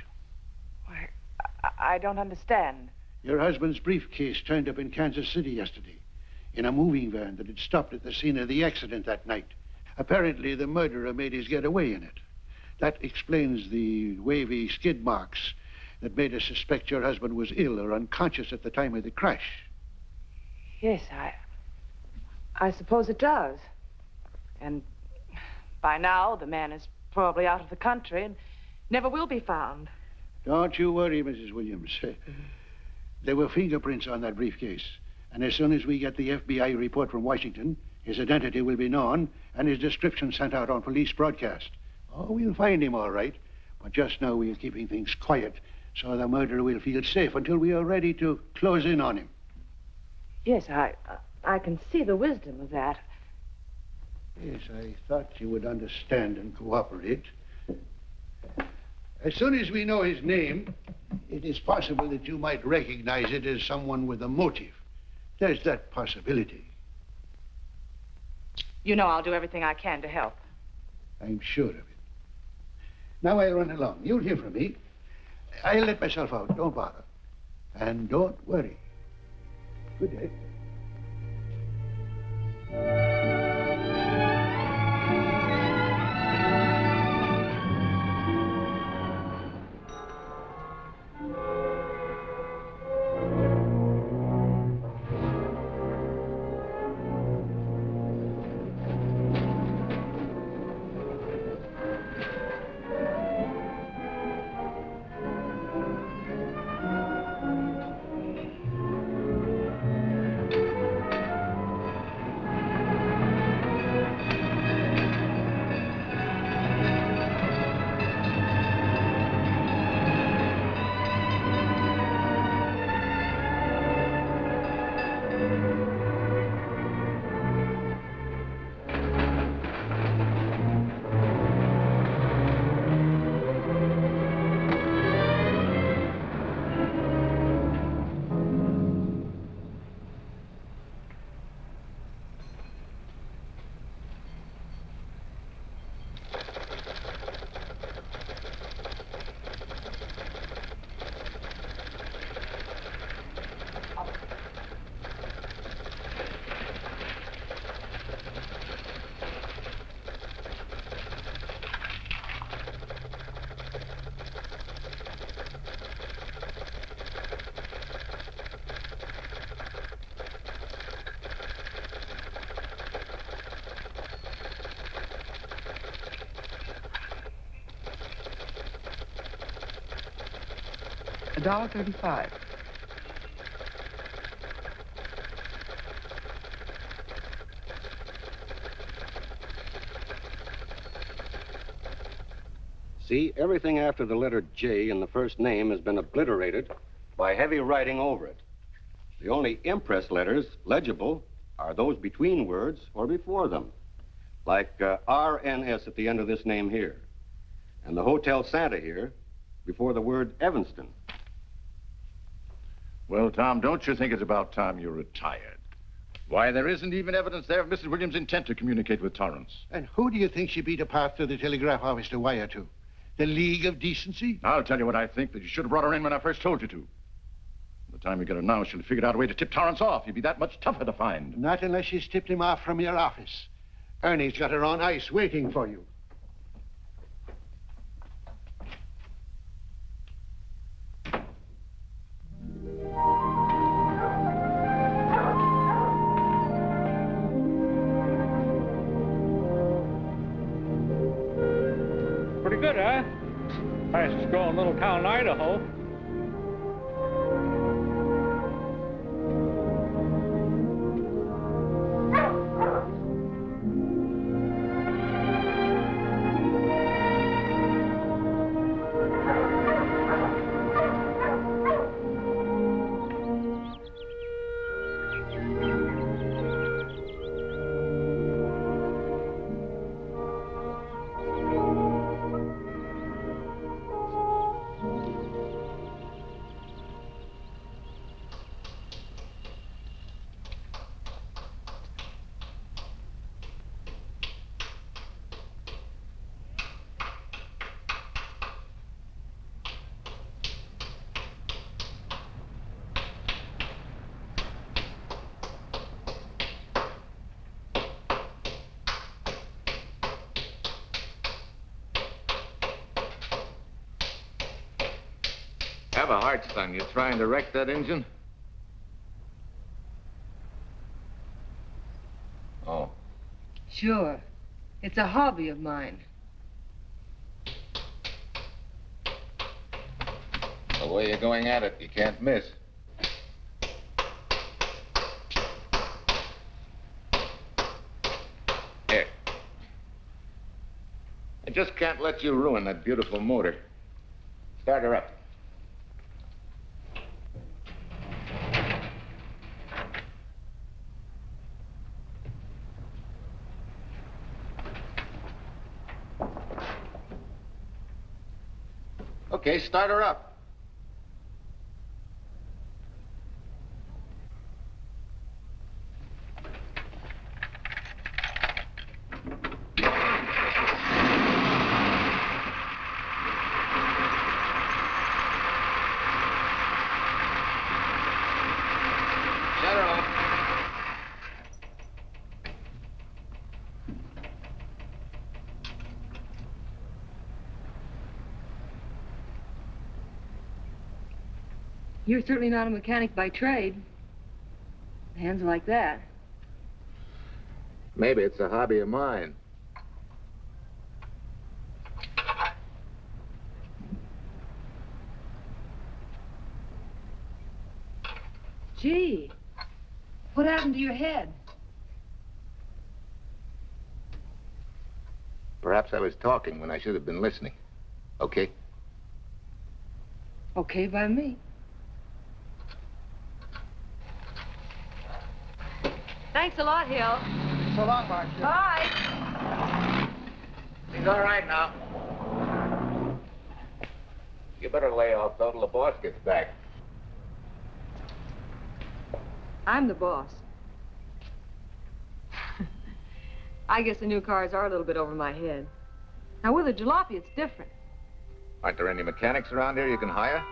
Speaker 8: Why, I don't understand.
Speaker 14: Your husband's briefcase turned up in Kansas City yesterday in a moving van that had stopped at the scene of the accident that night. Apparently, the murderer made his getaway in it. That explains the wavy skid marks that made us suspect your husband was ill or unconscious at the time of the crash.
Speaker 8: Yes, I suppose it does. And by now, the man is probably out of the country and never will be found.
Speaker 14: Don't you worry, Mrs. Williams. There were fingerprints on that briefcase. And as soon as we get the FBI report from Washington, his identity will be known and his description sent out on police broadcast. Oh, we'll find him all right. But just now we're keeping things quiet so the murderer will feel safe until we are ready to close in on him.
Speaker 8: Yes, I can see the wisdom of that.
Speaker 14: Yes, I thought you would understand and cooperate. As soon as we know his name, it is possible that you might recognize it as someone with a motive. There's that possibility.
Speaker 8: You know I'll do everything I can to help.
Speaker 14: I'm sure of it. Now I'll run along. You'll hear from me. I'll let myself out. Don't bother. And don't worry. Good day.
Speaker 5: $1.35.
Speaker 13: See, everything after the letter J in the first name has been obliterated by heavy writing over it. The only impress letters legible are those between words or before them, like RNS at the end of this name here, and the Hotel Santa here before the word Evanston.
Speaker 4: Well, Tom, don't you think it's about time you retired? Why, there isn't even evidence there of Mrs. Williams' intent to communicate with Torrance.
Speaker 14: And who do you think she beat a path to the telegraph office to wire to? The League of Decency?
Speaker 4: I'll tell you what I think, that you should have brought her in when I first told you to. By the time we get her now, she'll have figured out a way to tip Torrance off. He'd be that much tougher to find.
Speaker 14: Not unless she's tipped him off from your office. Ernie's got her on ice waiting for you.
Speaker 21: Pretty good, huh? Fastest growing little town in Idaho.
Speaker 4: a heart stung. You trying to wreck that engine? Oh.
Speaker 7: Sure. It's a hobby of mine.
Speaker 4: The way you're going at it, you can't miss. Here. I just can't let you ruin that beautiful motor. Start her up. Okay, start her up. Shut her off.
Speaker 7: You're certainly not a mechanic by trade. Hands like that.
Speaker 4: Maybe it's a hobby of mine.
Speaker 7: Gee, what happened to your head?
Speaker 4: Perhaps I was talking when I should have been listening. Okay?
Speaker 7: Okay by me. Thanks a lot, Hill.
Speaker 2: So long, Marcia.
Speaker 7: Bye.
Speaker 4: He's all right now. You better lay off though till the boss gets back.
Speaker 7: I'm the boss. I guess the new cars are a little bit over my head. Now, with a jalopy, it's different.
Speaker 4: Aren't there any mechanics around here you can hire?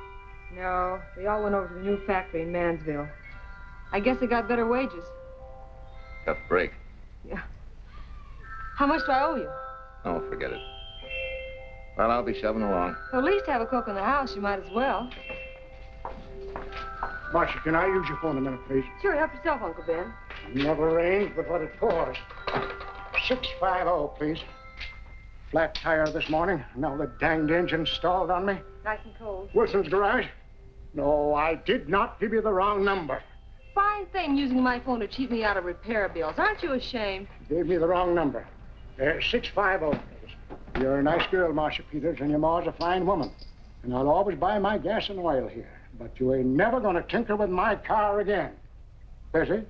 Speaker 7: No, they all went over to the new factory in Mansville. I guess they got better wages.
Speaker 4: Tough break.
Speaker 7: Yeah. How much do I owe you?
Speaker 4: Oh, forget it. Well, I'll be shoving along.
Speaker 7: Well, at least have a cook in the house. You might as well.
Speaker 19: Marcia, can I use your phone a minute, please?
Speaker 7: Sure, help yourself, Uncle Ben.
Speaker 19: Never rains but what it pours. 650, please. Flat tire this morning. Now the danged engine stalled on me.
Speaker 7: Nice and cold.
Speaker 19: Wilson's garage? No, I did not give you the wrong number.
Speaker 7: Fine thing using my phone to cheat me out of repair bills. Aren't you ashamed?
Speaker 19: You gave me the wrong number. 650, please. You're a nice girl, Marcia Peters, and your ma's a fine woman. And I'll always buy my gas and oil here. But you ain't never gonna tinker with my car again. Busy?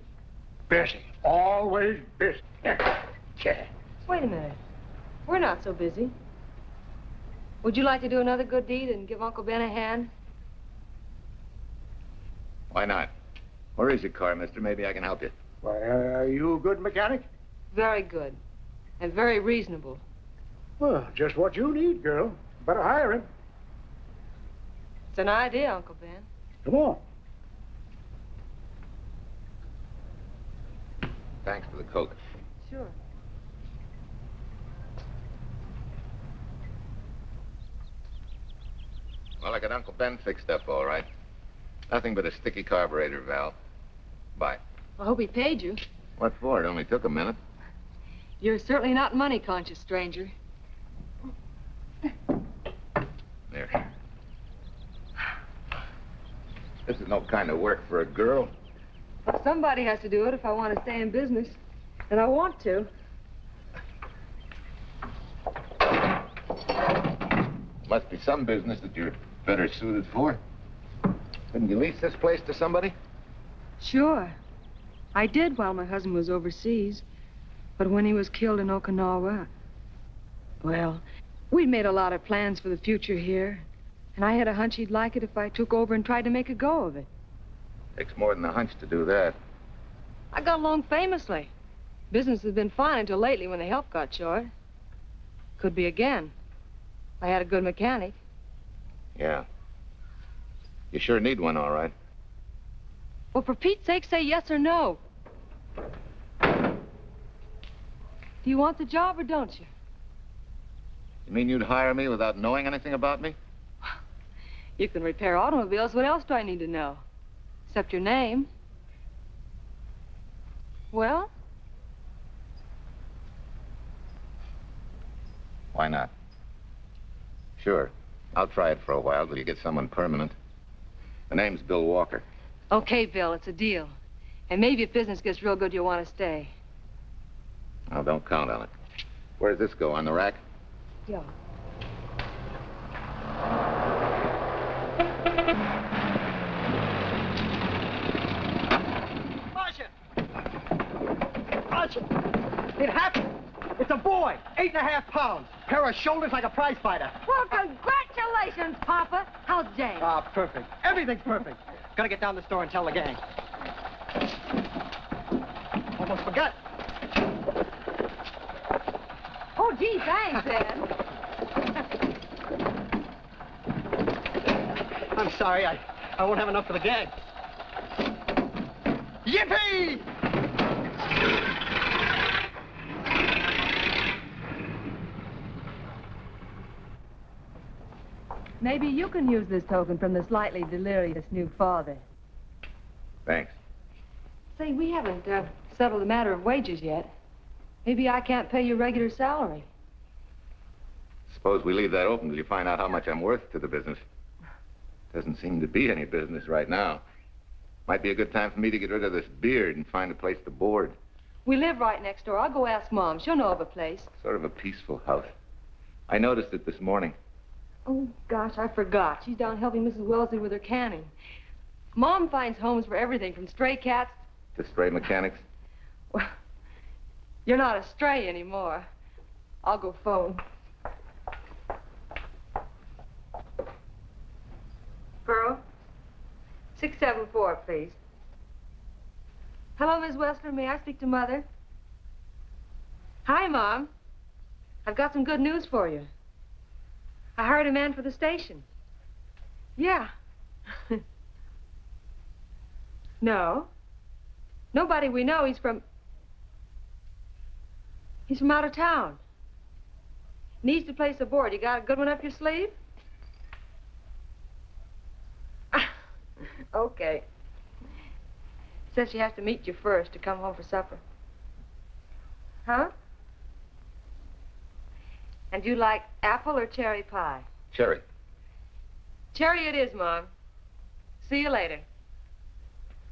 Speaker 19: Busy. Always busy. Yeah.
Speaker 7: Wait a minute. We're not so busy. Would you like to do another good deed and give Uncle Ben a hand?
Speaker 4: Why not? Where is your car, mister? Maybe I can help you.
Speaker 19: Why, are you a good mechanic?
Speaker 7: Very good. And very reasonable.
Speaker 19: Well, just what you need, girl. Better hire him.
Speaker 7: It's an idea, Uncle Ben.
Speaker 19: Come on.
Speaker 4: Thanks for the Coke.
Speaker 7: Sure.
Speaker 4: Well, I got Uncle Ben fixed up all right. Nothing but a sticky carburetor valve. Bye.
Speaker 7: I hope he paid you.
Speaker 4: What for? It only took a minute.
Speaker 7: You're certainly not money conscious, stranger.
Speaker 4: There. This is no kind of work for a girl.
Speaker 7: Somebody has to do it if I want to stay in business. And I want to.
Speaker 4: Must be some business that you're better suited for. Couldn't you lease this place to somebody?
Speaker 7: Sure. I did while my husband was overseas. But when he was killed in Okinawa, well, we'd made a lot of plans for the future here. And I had a hunch he'd like it if I took over and tried to make a go of it.
Speaker 4: Takes more than a hunch to do that.
Speaker 7: I got along famously. Business has been fine until lately when the help got short. Could be again. I had a good mechanic.
Speaker 4: Yeah. You sure need one, all right.
Speaker 7: Well, for Pete's sake, say yes or no. Do you want the job or don't you?
Speaker 4: You mean you'd hire me without knowing anything about me?
Speaker 7: You can repair automobiles. What else do I need to know? Except your name. Well?
Speaker 4: Why not? Sure. I'll try it for a while till you get someone permanent. The name's Bill Walker.
Speaker 7: Okay, Bill, it's a deal. And maybe if business gets real good, you'll want to stay.
Speaker 4: Well, don't count on it. Where does this go, on the rack?
Speaker 7: Yeah.
Speaker 9: Marcia! It happened! It's a boy, 8.5 pounds. Pair of shoulders like a prize fighter.
Speaker 7: Well, congratulations, Papa. How's Jay?
Speaker 9: Ah, perfect. Everything's perfect. Gotta get down to the store and tell the gang. Almost forgot.
Speaker 7: Oh, gee, thanks, Ed.
Speaker 9: I'm sorry, I won't have enough for the gang. Yippee!
Speaker 7: Maybe you can use this token from the slightly delirious new father.
Speaker 4: Thanks.
Speaker 7: Say, we haven't settled the matter of wages yet. Maybe I can't pay your regular salary.
Speaker 4: Suppose we leave that open till you find out how much I'm worth to the business. Doesn't seem to be any business right now. Might be a good time for me to get rid of this beard and find a place to board.
Speaker 7: We live right next door. I'll go ask Mom. She'll know of a place.
Speaker 4: Sort of a peaceful house. I noticed it this morning.
Speaker 7: Oh, gosh, I forgot. She's down helping Mrs. Wellesley with her canning. Mom finds homes for everything from stray cats...
Speaker 4: To stray mechanics?
Speaker 7: Well, you're not a stray anymore. I'll go phone. Pearl, 674, please. Hello, Miss Wessler. May I speak to Mother? Hi, Mom. I've got some good news for you. I hired a man for the station. Yeah. No. Nobody we know. He's from out of town. Needs to place a board. You got a good one up your sleeve? Okay. Says she has to meet you first to come home for supper. Huh? And you like apple or cherry pie?
Speaker 4: Cherry.
Speaker 7: Cherry it is, Mom. See you later.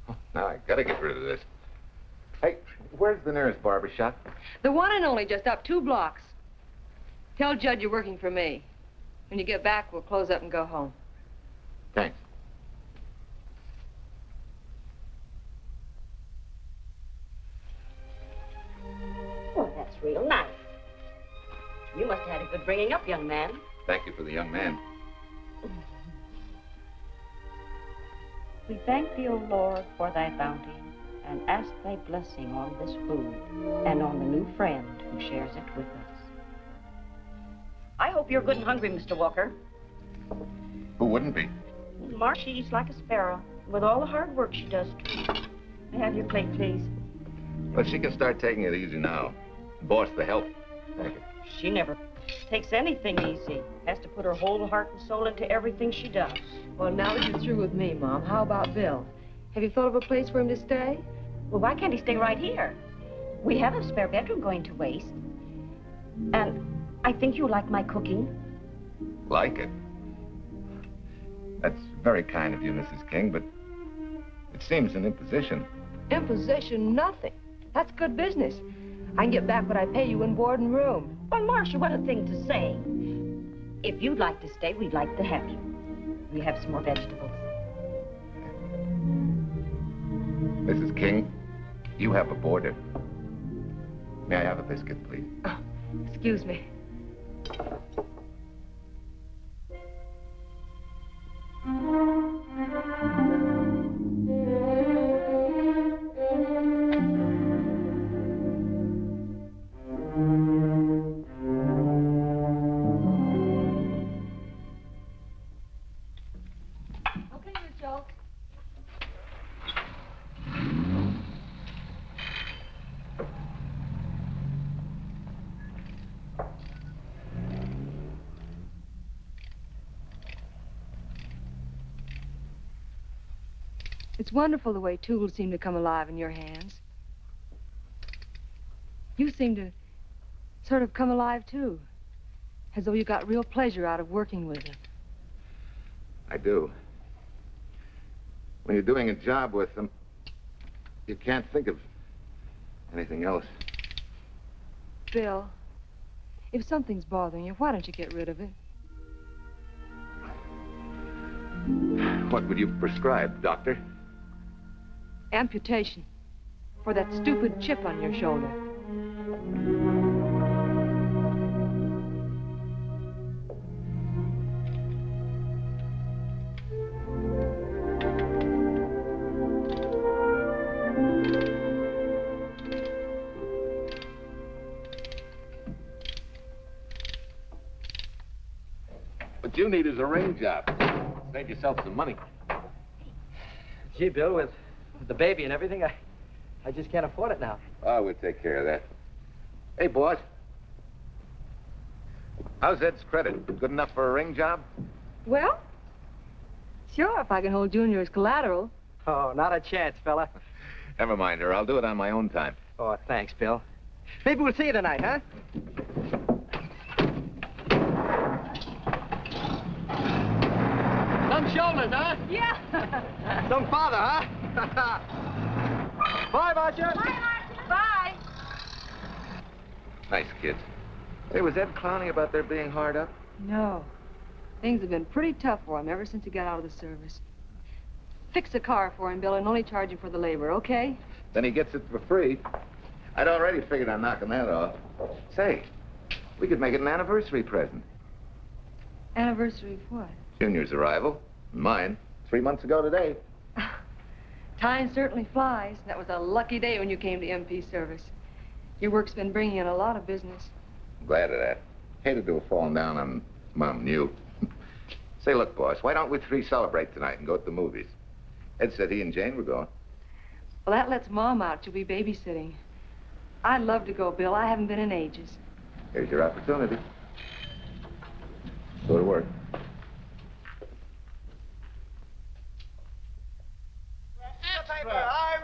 Speaker 4: Oh, now I gotta get rid of this. Hey, where's the nearest barber shop?
Speaker 7: The one and only, just up 2 blocks. Tell Judd you're working for me. When you get back, we'll close up and go home.
Speaker 4: Thanks.
Speaker 22: Oh, that's real nice. You must have had a good bringing up, young man.
Speaker 4: Thank you for the young man.
Speaker 22: We thank thee, O Lord, for thy bounty, and ask thy blessing on this food and on the new friend who shares it with us. I hope you're good and hungry, Mr. Walker.
Speaker 4: Who wouldn't be?
Speaker 22: Marcia eats like a sparrow, with all the hard work she does. May I have your plate, please?
Speaker 4: Well, she can start taking it easy now. Boss, the help. Thank you.
Speaker 22: She never takes anything easy. Has to put her whole heart and soul into everything she does.
Speaker 7: Well, now that you're through with me, Mom, how about Bill? Have you thought of a place for him to stay?
Speaker 22: Well, why can't he stay right here? We have a spare bedroom going to waste. And I think you like my cooking.
Speaker 4: Like it? That's very kind of you, Mrs. King, but it seems an imposition.
Speaker 7: Imposition? Nothing. That's good business. I can get back what I pay you in board and room.
Speaker 22: Well, Marcia, what a thing to say. If you'd like to stay, we'd like to have you. We have some more vegetables.
Speaker 4: Mrs. King, you have a boarder. May I have a biscuit, please?
Speaker 7: Oh, excuse me. It's wonderful the way tools seem to come alive in your hands. You seem to sort of come alive, too. As though you got real pleasure out of working with it.
Speaker 4: I do. When you're doing a job with them, you can't think of anything else.
Speaker 7: Bill, if something's bothering you, why don't you get rid of it?
Speaker 4: What would you prescribe, doctor?
Speaker 7: Amputation. For that stupid chip on your shoulder.
Speaker 4: What you need is a ring job. Save yourself some money.
Speaker 9: Gee, Bill, with the baby and everything, I just can't afford it now.
Speaker 4: Oh, we'll take care of that. Hey, boss. How's Ed's credit? Good enough for a ring job?
Speaker 7: Well, sure, if I can hold Junior as collateral.
Speaker 9: Oh, not a chance, fella.
Speaker 4: Never mind her. I'll do it on my own time.
Speaker 9: Oh, thanks, Bill. Maybe we'll see you tonight, huh? Some shoulders, huh?
Speaker 12: Yeah.
Speaker 9: Some father, huh? Bye, Marcia.
Speaker 12: Bye, Marcia. Bye.
Speaker 4: Nice kids. Hey, was Ed clowning about their being hard up?
Speaker 7: No. Things have been pretty tough for him ever since he got out of the service. Fix a car for him, Bill, and only charge him for the labor, okay?
Speaker 4: Then he gets it for free. I'd already figured on knocking that off. Say, we could make it an anniversary present.
Speaker 7: Anniversary of what?
Speaker 4: Junior's arrival. Mine. 3 months ago today.
Speaker 7: Time certainly flies. That was a lucky day when you came to MP service. Your work's been bringing in a lot of business.
Speaker 4: I'm glad of that. Hated to have fallen down on Mom and you. Say, look, boss, why don't we three celebrate tonight and go to the movies? Ed said he and Jane were going.
Speaker 7: Well, that lets Mom out. She'll be babysitting. I'd love to go, Bill. I haven't been in ages.
Speaker 4: Here's your opportunity. Go to work.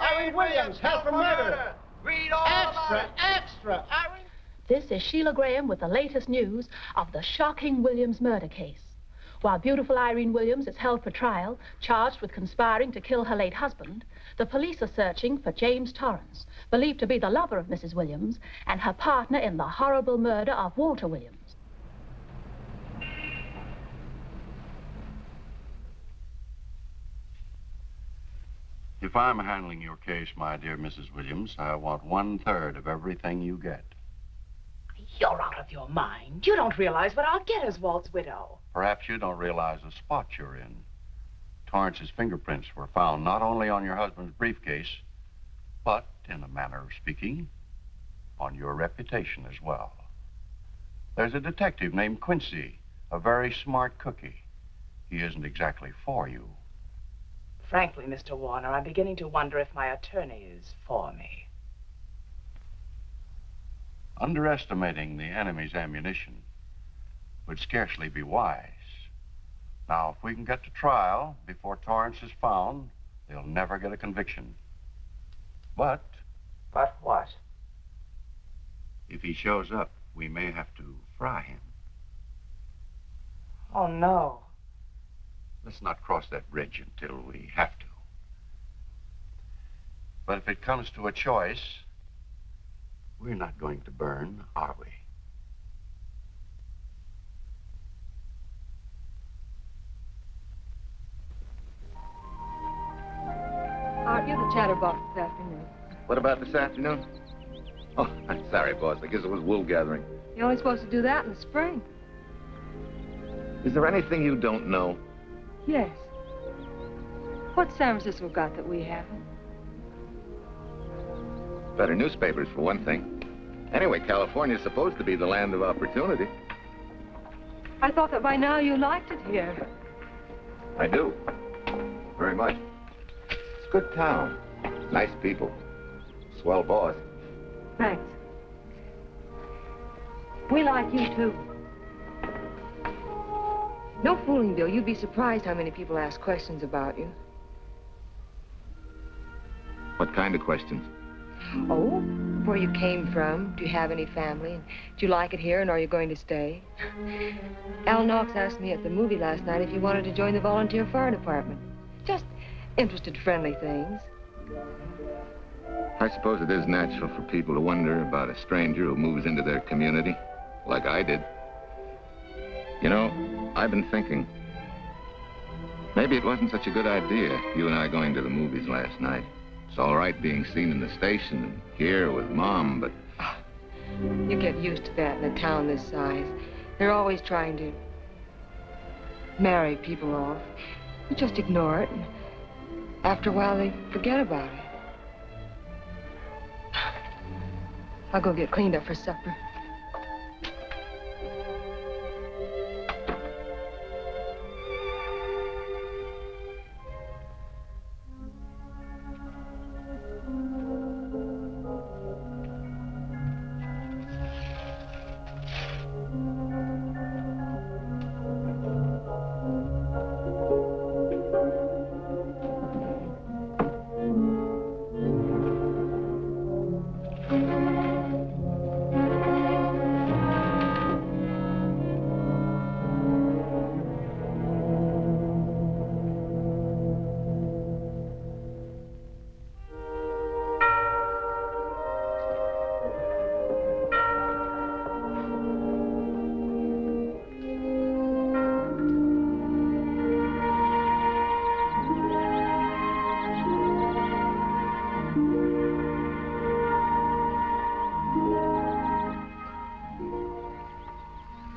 Speaker 14: Irene Williams, held for murder.
Speaker 20: Read all
Speaker 14: Extra. Irene.
Speaker 20: This is Sheila Graham with the latest news of the shocking Williams murder case. While beautiful Irene Williams is held for trial, charged with conspiring to kill her late husband, the police are searching for James Torrance, believed to be the lover of Mrs. Williams and her partner in the horrible murder of Walter Williams.
Speaker 13: If I'm handling your case, my dear Mrs. Williams, I want 1/3 of everything you get.
Speaker 8: You're out of your mind. You don't realize what I'll get as Walt's widow.
Speaker 13: Perhaps you don't realize the spot you're in. Torrance's fingerprints were found not only on your husband's briefcase, but, in a manner of speaking, on your reputation as well. There's a detective named Quincy, a very smart cookie. He isn't exactly for you.
Speaker 8: Frankly, Mr. Warner, I'm beginning to wonder if my attorney is for me.
Speaker 13: Underestimating the enemy's ammunition would scarcely be wise. Now, if we can get to trial before Torrance is found, they'll never get a conviction. But...
Speaker 8: But what?
Speaker 13: If he shows up, we may have to fry him.
Speaker 8: Oh, no.
Speaker 13: Let's not cross that bridge until we have to. But if it comes to a choice, we're not going to burn, are we?
Speaker 7: Aren't you the chatterbox this afternoon?
Speaker 4: What about this afternoon? Oh, I'm sorry, boss. I guess it was wool gathering.
Speaker 7: You're only supposed to do that in the spring.
Speaker 4: Is there anything you don't know?
Speaker 7: Yes. What's San Francisco got that we haven't?
Speaker 4: Better newspapers, for one thing. Anyway, California's supposed to be the land of opportunity.
Speaker 7: I thought that by now you liked it here.
Speaker 4: I do. Very much. It's a good town. Nice people. Swell boss.
Speaker 7: Thanks. We like you, too. No fooling, Bill. You'd be surprised how many people ask questions about you.
Speaker 4: What kind of questions?
Speaker 7: Oh, where you came from, do you have any family, do you like it here, and are you going to stay? Al Knox asked me at the movie last night if you wanted to join the volunteer fire department. Just interested, friendly things.
Speaker 4: I suppose it is natural for people to wonder about a stranger who moves into their community, like I did. You know, I've been thinking, maybe it wasn't such a good idea, you and I going to the movies last night. It's all right being seen in the station and here with Mom, but...
Speaker 7: You get used to that in a town this size. They're always trying to marry people off. You just ignore it, and after a while they forget about it. I'll go get cleaned up for supper.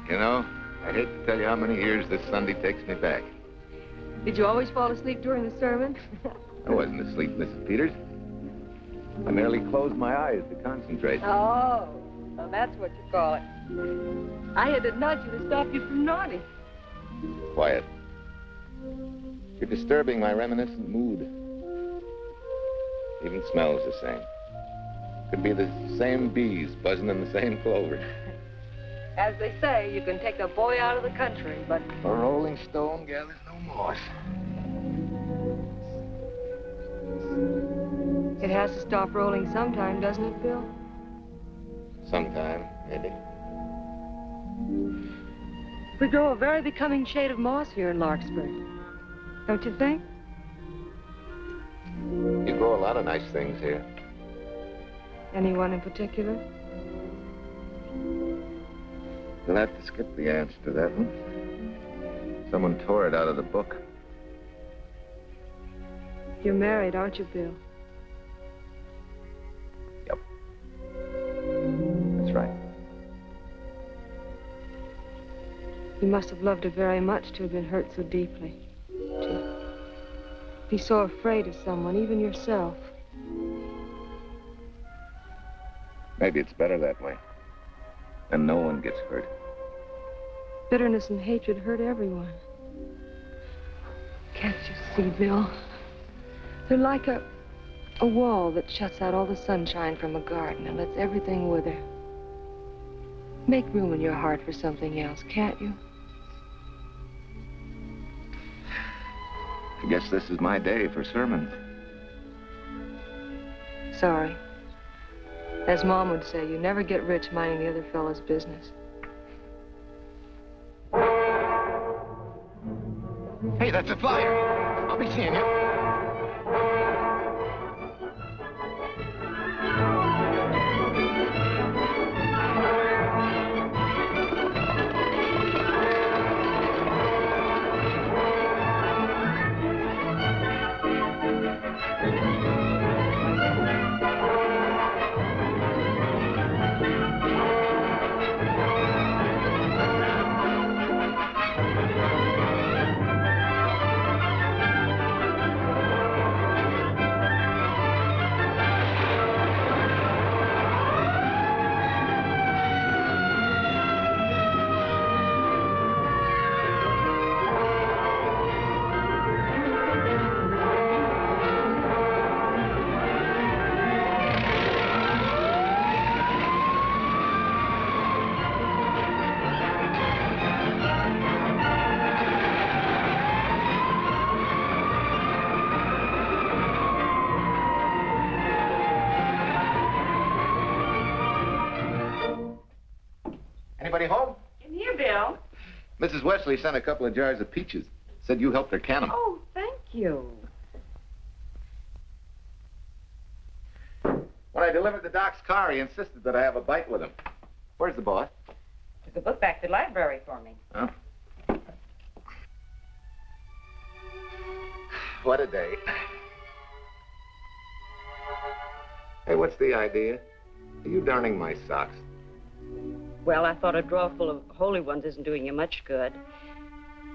Speaker 4: You know, I hate to tell you how many years this Sunday takes me back.
Speaker 7: Did you always fall asleep during the sermon?
Speaker 4: I wasn't asleep, Mrs. Peters. I merely closed my eyes to concentrate.
Speaker 7: Oh, well, that's what you call it. I had to nudge you to stop you from nodding.
Speaker 4: Quiet. You're disturbing my reminiscent mood. Even smells the same. Could be the same bees buzzing in the same clover.
Speaker 7: As they say, you can take the boy out of the country, but...
Speaker 4: A rolling stone gathers no moss.
Speaker 7: It has to stop rolling sometime, doesn't it, Bill?
Speaker 4: Sometime, maybe.
Speaker 7: We grow a very becoming shade of moss here in Larkspur. Don't you think?
Speaker 4: You grow a lot of nice things here.
Speaker 7: Anyone in particular?
Speaker 4: You'll have to skip the answer to that one. Someone tore it out of the book.
Speaker 7: You're married, aren't you, Bill?
Speaker 4: Yep. That's right.
Speaker 7: You must have loved her very much to have been hurt so deeply. To be so afraid of someone, even yourself.
Speaker 4: Maybe it's better that way. And no one gets hurt.
Speaker 7: Bitterness and hatred hurt everyone. Can't you see, Bill? They're like a wall that shuts out all the sunshine from a garden and lets everything wither. Make room in your heart for something else, can't you?
Speaker 4: I guess this is my day for sermons.
Speaker 7: Sorry. As Mom would say, you never get rich minding the other fellow's business.
Speaker 4: Hey, that's a flyer. I'll be seeing you. Anybody home?
Speaker 8: In here, Bill.
Speaker 4: Mrs. Wesley sent a couple of jars of peaches. Said you helped her can them.
Speaker 22: Oh, thank you.
Speaker 4: When I delivered the doc's car, he insisted that I have a bite with him. Where's the boss?
Speaker 22: Took a book back to the library for me.
Speaker 4: Huh? What a day. Hey, what's the idea? Are you darning my socks?
Speaker 22: Well, I thought a drawer full of holy ones isn't doing you much good.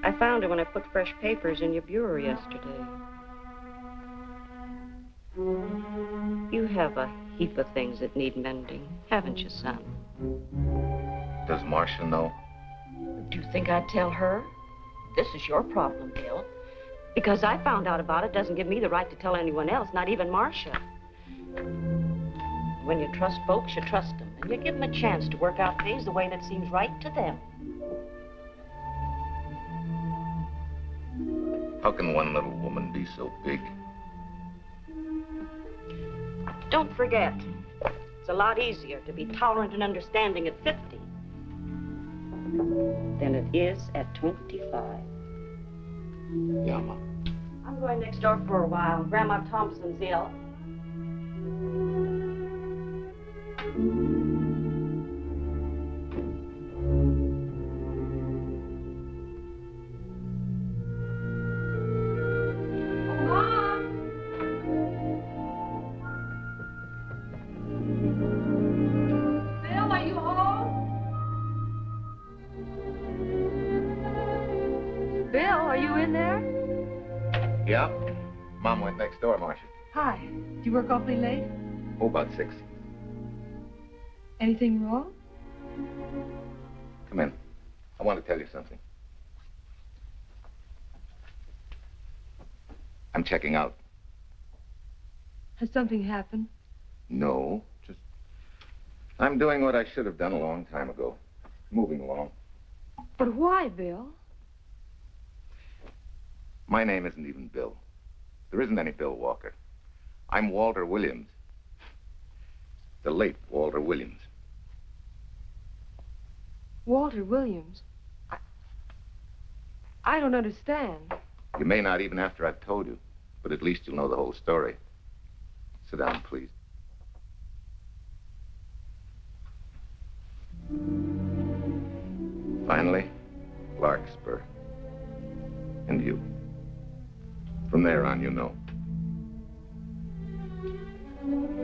Speaker 22: I found it when I put fresh papers in your bureau yesterday. You have a heap of things that need mending, haven't you, son?
Speaker 4: Does Marcia know?
Speaker 22: Do you think I'd tell her? This is your problem, Bill. Because I found out about it doesn't give me the right to tell anyone else, not even Marcia. When you trust folks, you trust them. And you give them a chance to work out things the way that seems right to them.
Speaker 4: How can one little woman be so big?
Speaker 22: Don't forget, it's a lot easier to be tolerant and understanding at 50 than it is at 25.
Speaker 4: Yeah, Ma.
Speaker 22: I'm going next door for a while. Grandma Thompson's ill.
Speaker 4: Yeah? Mom went next door, Marcia.
Speaker 7: Hi. Do you work awfully late?
Speaker 4: Oh, about 6.
Speaker 7: Anything wrong?
Speaker 4: Come in. I want to tell you something. I'm checking out.
Speaker 7: Has something happened?
Speaker 4: No, just... I'm doing what I should have done a long time ago. Moving along.
Speaker 7: But why, Bill?
Speaker 4: My name isn't even Bill. There isn't any Bill Walker. I'm Walter Williams. The late Walter Williams.
Speaker 7: Walter Williams? I don't understand.
Speaker 4: You may not even after I've told you, but at least you'll know the whole story. Sit down, please. Finally, Larkspur. And you. From there on, you know.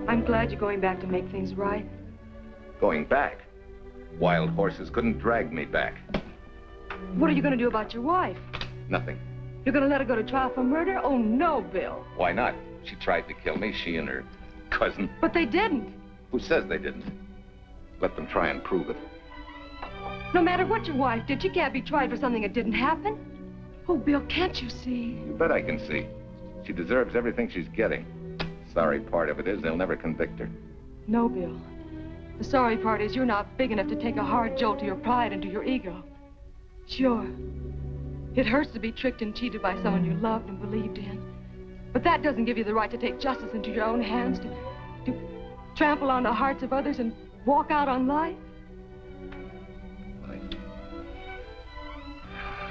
Speaker 7: I'm glad you're going back to make things right.
Speaker 4: Going back? Wild horses couldn't drag me back.
Speaker 7: What are you going to do about your wife?
Speaker 4: Nothing.
Speaker 7: You're going to let her go to trial for murder? Oh, no, Bill.
Speaker 4: Why not? She tried to kill me, she and her cousin.
Speaker 7: But they didn't.
Speaker 4: Who says they didn't? Let them try and prove it.
Speaker 7: No matter what your wife did, she can't be tried for something that didn't happen. Oh, Bill, can't you see?
Speaker 4: You bet I can see. She deserves everything she's getting. Sorry part of it is they'll never convict her.
Speaker 7: No, Bill. The sorry part is you're not big enough to take a hard jolt to your pride and to your ego. Sure. It hurts to be tricked and cheated by someone you loved and believed in. But that doesn't give you the right to take justice into your own hands, to trample on the hearts of others and walk out on life.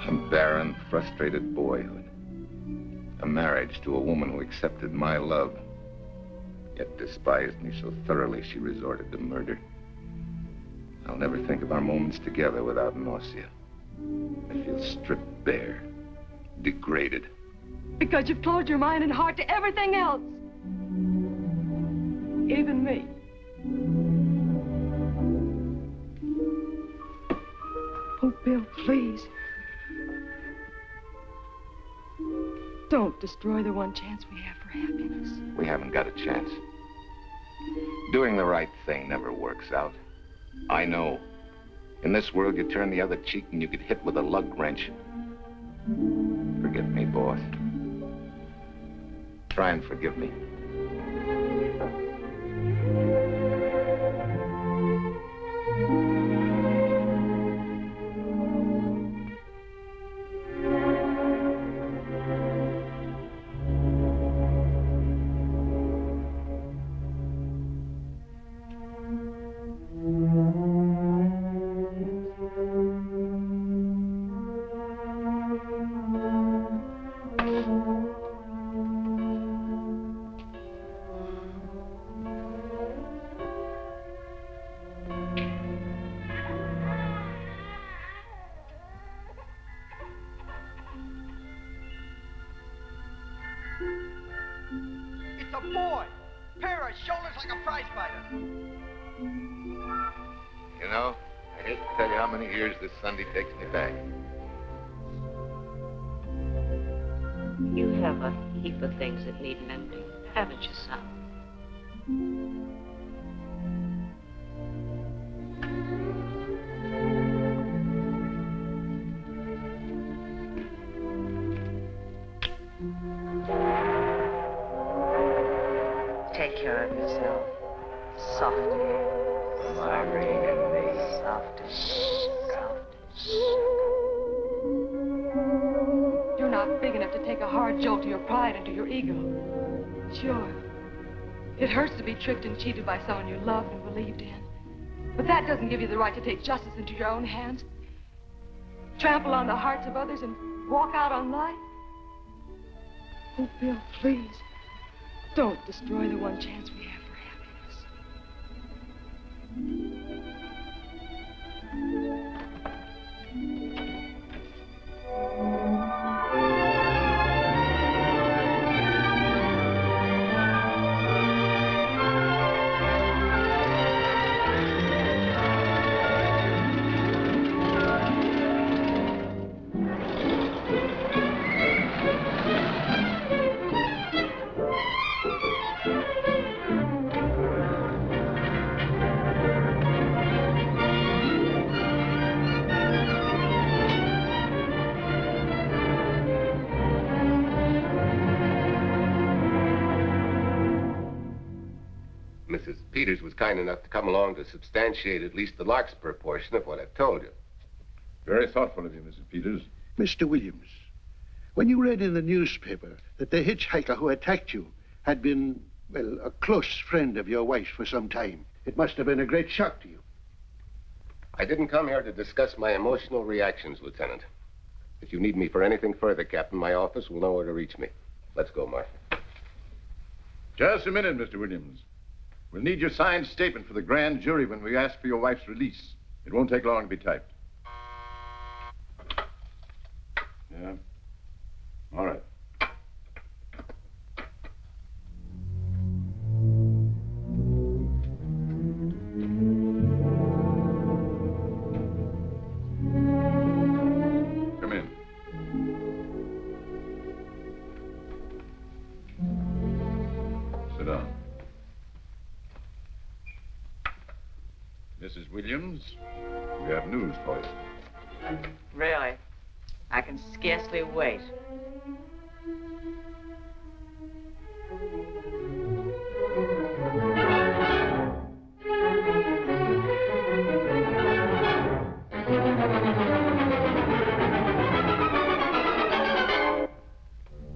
Speaker 4: A barren, frustrated boyhood. A marriage to a woman who accepted my love, yet despised me so thoroughly she resorted to murder. I'll never think of our moments together without nausea. I feel stripped bare, degraded.
Speaker 7: Because you've closed your mind and heart to everything else. Even me. Oh, Bill, please. Don't destroy the one chance we have for happiness.
Speaker 4: We haven't got a chance. Doing the right thing never works out. I know. In this world, you turn the other cheek and you get hit with a lug wrench. Forget me, boss. Try and forgive me.
Speaker 9: a boy. Pair of shoulders like a prize fighter.
Speaker 4: You know, I hate to tell you how many years this Sunday takes me back.
Speaker 22: You have a heap of things that need mending, haven't you, son? Take care of yourself. Softly. Irene and me. Softly.
Speaker 7: You're not big enough to take a hard jolt to your pride and to your ego. Sure. It hurts to be tricked and cheated by someone you loved and believed in. But that doesn't give you the right to take justice into your own hands. Trample on the hearts of others and walk out on life. Oh, Bill, please. Don't destroy the one chance we have for
Speaker 11: Mrs. Peters was kind enough to come along to substantiate at least the Larkspur portion of what I've told you.
Speaker 1: Very thoughtful of you, Mrs. Peters.
Speaker 14: Mr. Williams, when you read in the newspaper that the hitchhiker who attacked you had been, well, a close friend of your wife's for some time, it must have been a great shock to you.
Speaker 11: I didn't come here to discuss my emotional reactions, Lieutenant. If you need me for anything further, Captain, my office will know where to reach me. Let's go, Marshal.
Speaker 1: Just a minute, Mr. Williams. We'll need your signed statement for the grand jury when we ask for your wife's release. It won't take long to be typed. Yeah? All right. Come in. Sit down. Mrs. Williams, we have news for you.
Speaker 8: Really? I can scarcely wait.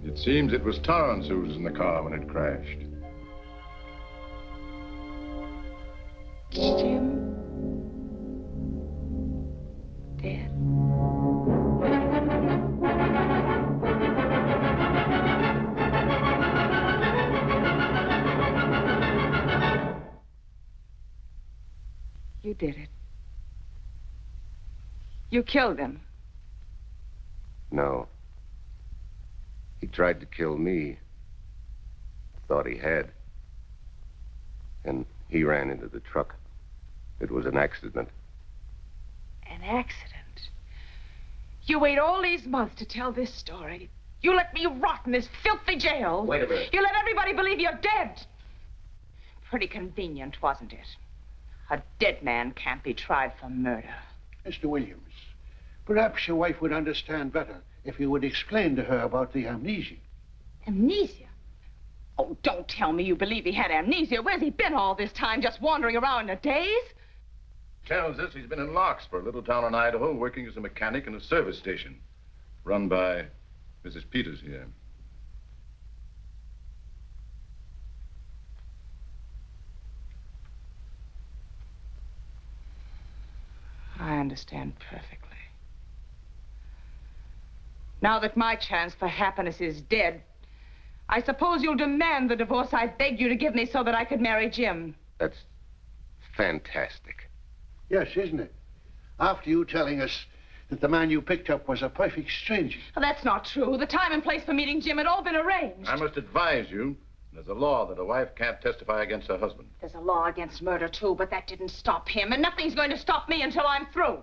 Speaker 1: It seems it was Torrance who was in the car when it crashed.
Speaker 8: Jim? Dead? You did it. You killed him.
Speaker 11: No. He tried to kill me. Thought he had. And he ran into the truck. It was an accident.
Speaker 8: An accident? You wait all these months to tell this story. You let me rot in this filthy jail.
Speaker 11: Wait a minute.
Speaker 8: You let everybody believe you're dead. Pretty convenient, wasn't it? A dead man can't be tried for murder.
Speaker 14: Mr. Williams, perhaps your wife would understand better if you would explain to her about the amnesia.
Speaker 8: Amnesia? Oh, don't tell me you believe he had amnesia. Where's he been all this time, just wandering around in a daze?
Speaker 1: Tells us he's been in Larkspur, a little town in Idaho, working as a mechanic in a service station. Run by Mrs. Peters here.
Speaker 8: I understand perfectly. Now that my chance for happiness is dead, I suppose you'll demand the divorce I begged you to give me so that I could marry Jim.
Speaker 11: That's fantastic.
Speaker 14: Yes, isn't it? After you telling us that the man you picked up was a perfect stranger.
Speaker 8: Well, that's not true. The time and place for meeting Jim had all been arranged.
Speaker 1: I must advise you
Speaker 4: There's a law that a wife can't testify against her husband.
Speaker 8: There's a law against murder, too, but that didn't stop him, and nothing's going to stop me until I'm through.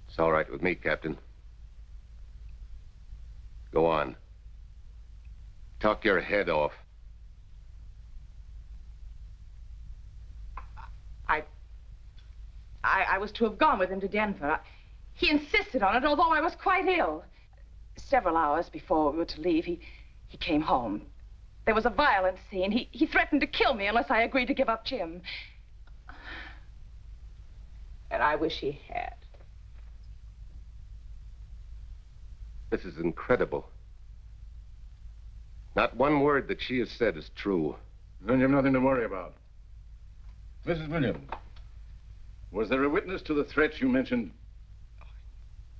Speaker 11: It's all right with me, Captain. Go on. Talk your head off.
Speaker 8: I was to have gone with him to Denver. He insisted on it, although I was quite ill. Several hours before we were to leave, he came home. There was a violent scene. He threatened to kill me unless I agreed to give up Jim. And I wish he had.
Speaker 11: This is incredible. Not one word that she has said is true.
Speaker 4: Then you have nothing to worry about. Mrs. Williams, was there a witness to the threats you mentioned?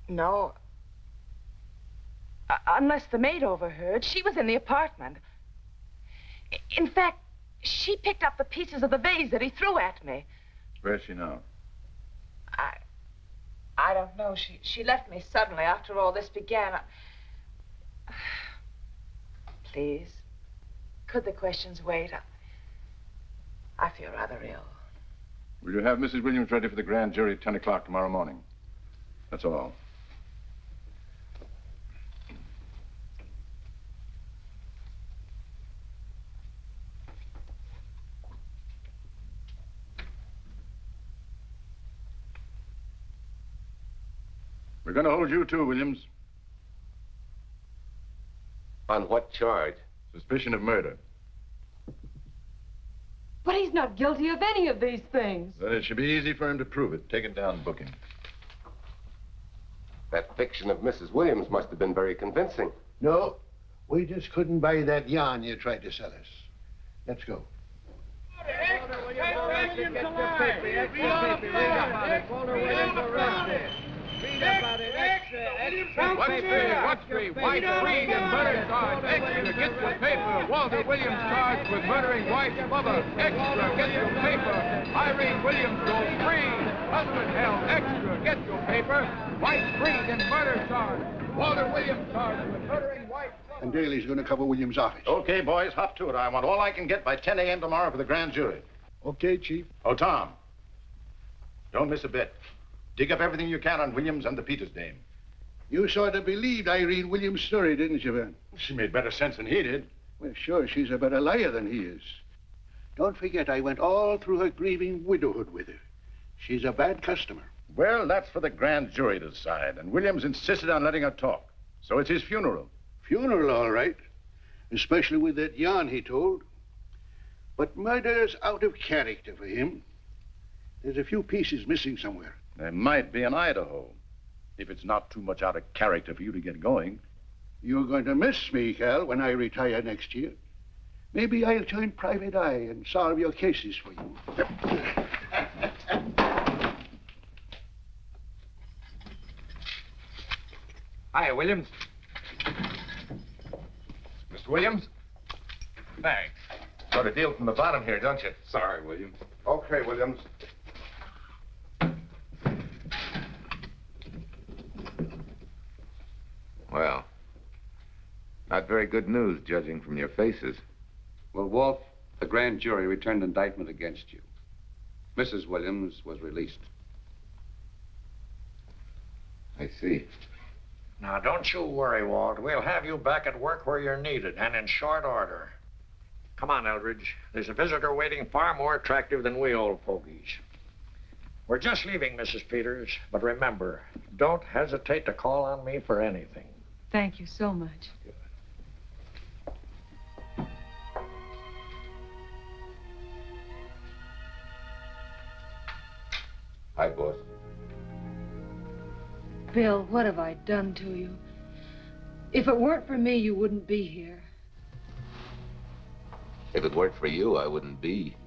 Speaker 8: No. Unless the maid overheard. She was in the apartment. In fact, she picked up the pieces of the vase that he threw at me.
Speaker 4: Where's she now?
Speaker 8: I don't know. She left me suddenly after all this began. Please, could the questions wait? I feel rather ill.
Speaker 4: Will you have Mrs. Williams ready for the grand jury at 10 o'clock tomorrow morning? That's all. We're going to hold you too, Williams.
Speaker 11: On what charge?
Speaker 4: Suspicion of murder.
Speaker 7: But he's not guilty of any of these things.
Speaker 4: Then it should be easy for him to prove it. Take it down and book him.
Speaker 11: That fiction of Mrs. Williams must have been very convincing.
Speaker 14: No, we just couldn't buy that yarn you tried to sell us. Let's go.
Speaker 1: What's three? White, freed, and murder charge. Extra, get your paper. Walter Williams charged with murdering wife's lover. Extra, get your paper. Irene Williams goes free. Husband held. Extra, get your paper. White, freed, and murder charge. Walter Williams charged with murdering wife's lover.
Speaker 14: And Daly's going to cover Williams' office.
Speaker 4: Okay, boys, hop to it. I want all I can get by 10 a.m. tomorrow for the grand jury.
Speaker 14: Okay, Chief.
Speaker 4: Oh, Tom, don't miss a bit. Dig up everything you can on Williams and the Peters dame.
Speaker 14: You sort of believed Irene Williams' story, didn't you, Ben?
Speaker 4: She made better sense than he did.
Speaker 14: Well, sure, she's a better liar than he is. Don't forget, I went all through her grieving widowhood with her. She's a bad customer.
Speaker 4: Well, that's for the grand jury to decide, and Williams insisted on letting her talk. So it's his funeral.
Speaker 14: Funeral, all right. Especially with that yarn he told. But murder's out of character for him. There's a few pieces missing somewhere.
Speaker 4: There might be in Idaho, if it's not too much out of character for you to get going.
Speaker 14: You're going to miss me, Cal, when I retire next year. Maybe I'll join Private Eye and solve your cases for you.
Speaker 3: Hi, Williams.
Speaker 11: Mr. Williams? Thanks. Got a deal from the bottom here, don't you?
Speaker 1: Sorry, Williams.
Speaker 11: Okay, Williams. Well, not very good news, judging from your faces.
Speaker 13: Well, Walt, the grand jury returned indictment against you. Mrs. Williams was released.
Speaker 11: I see.
Speaker 3: Now, don't you worry, Walt. We'll have you back at work where you're needed, and in short order. Come on, Eldridge. There's a visitor waiting far more attractive than we old fogies. We're just leaving, Mrs. Peters, but remember, don't hesitate to call on me for anything.
Speaker 7: Thank you so much.
Speaker 11: Hi, boss.
Speaker 7: Bill, what have I done to you? If it weren't for me, you wouldn't be here.
Speaker 11: If it weren't for you, I wouldn't be.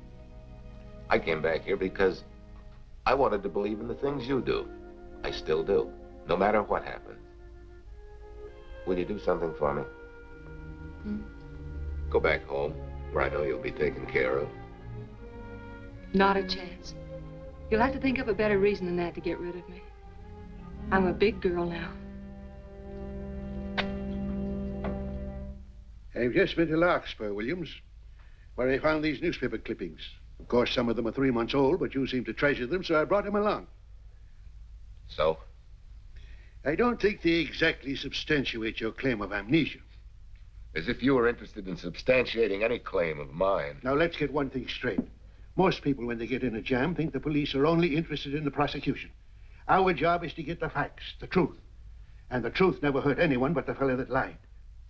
Speaker 11: I came back here because I wanted to believe in the things you do. I still do, no matter what happens. Will you do something for me? Go back home, where I know you'll be taken care of.
Speaker 7: Not a chance. You'll have to think up a better reason than that to get rid of me. I'm a big girl now.
Speaker 14: I've just been to Larkspur, Williams, where I found these newspaper clippings. Of course, some of them are 3 months old, but you seem to treasure them, so I brought them along.
Speaker 11: So?
Speaker 14: I don't think they exactly substantiate your claim of amnesia.
Speaker 11: As if you were interested in substantiating any claim of mine.
Speaker 14: Now, let's get one thing straight. Most people, when they get in a jam, think the police are only interested in the prosecution. Our job is to get the facts, the truth. And the truth never hurt anyone but the fellow that lied.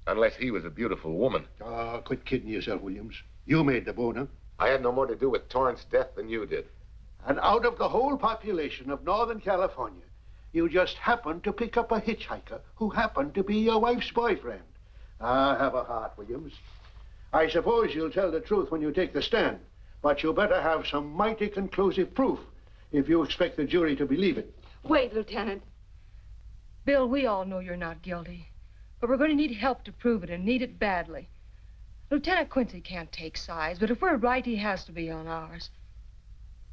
Speaker 11: Unless he was a beautiful woman.
Speaker 14: Oh, quit kidding yourself, Williams. You made the boner.
Speaker 11: I had no more to do with Torrance's death than you did.
Speaker 14: And out of the whole population of Northern California, you just happened to pick up a hitchhiker who happened to be your wife's boyfriend. Ah, have a heart, Williams. I suppose you'll tell the truth when you take the stand, but you better have some mighty conclusive proof if you expect the jury to believe it.
Speaker 7: Wait, Lieutenant. Bill, we all know you're not guilty, but we're going to need help to prove it, and need it badly. Lieutenant Quincy can't take sides, but if we're right, he has to be on ours.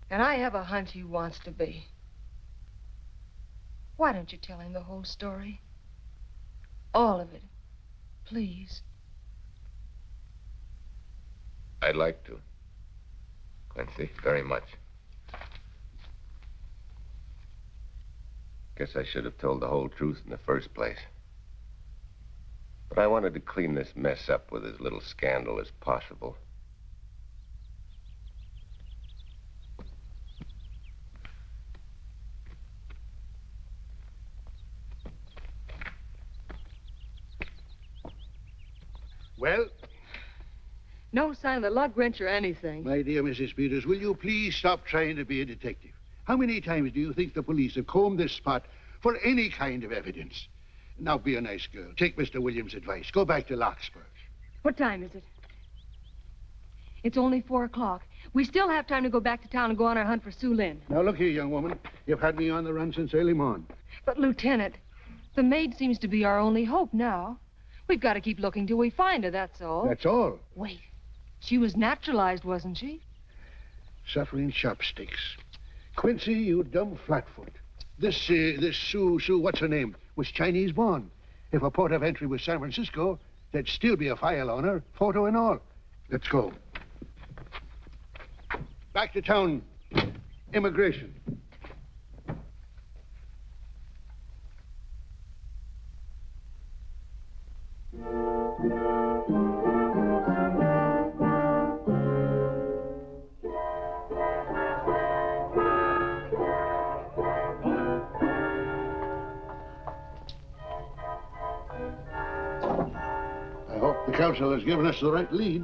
Speaker 7: And I have a hunch he wants to be. Why don't you tell him the whole story? All of it. Please.
Speaker 11: I'd like to, Quincy, very much. Guess I should have told the whole truth in the first place. But I wanted to clean this mess up with as little scandal as possible.
Speaker 14: Well?
Speaker 7: No sign of the lug wrench or anything.
Speaker 14: My dear Mrs. Peters, will you please stop trying to be a detective? How many times do you think the police have combed this spot for any kind of evidence? Now, be a nice girl. Take Mr. Williams' advice. Go back to Larkspur.
Speaker 7: What time is it? It's only 4 o'clock. We still have time to go back to town and go on our hunt for Sue Lynn.
Speaker 14: Now, look here, young woman. You've had me on the run since early morn.
Speaker 7: But, Lieutenant, the maid seems to be our only hope now. We've got to keep looking till we find her, that's all.
Speaker 14: That's all?
Speaker 7: Wait. She was naturalized, wasn't she?
Speaker 14: Suffering chopsticks. Quincy, you dumb flatfoot. This Sue, what's her name, was Chinese born. If her port of entry was San Francisco, there'd still be a file on her, photo and all. Let's go. Back to town. Immigration. The council has given us the right lead.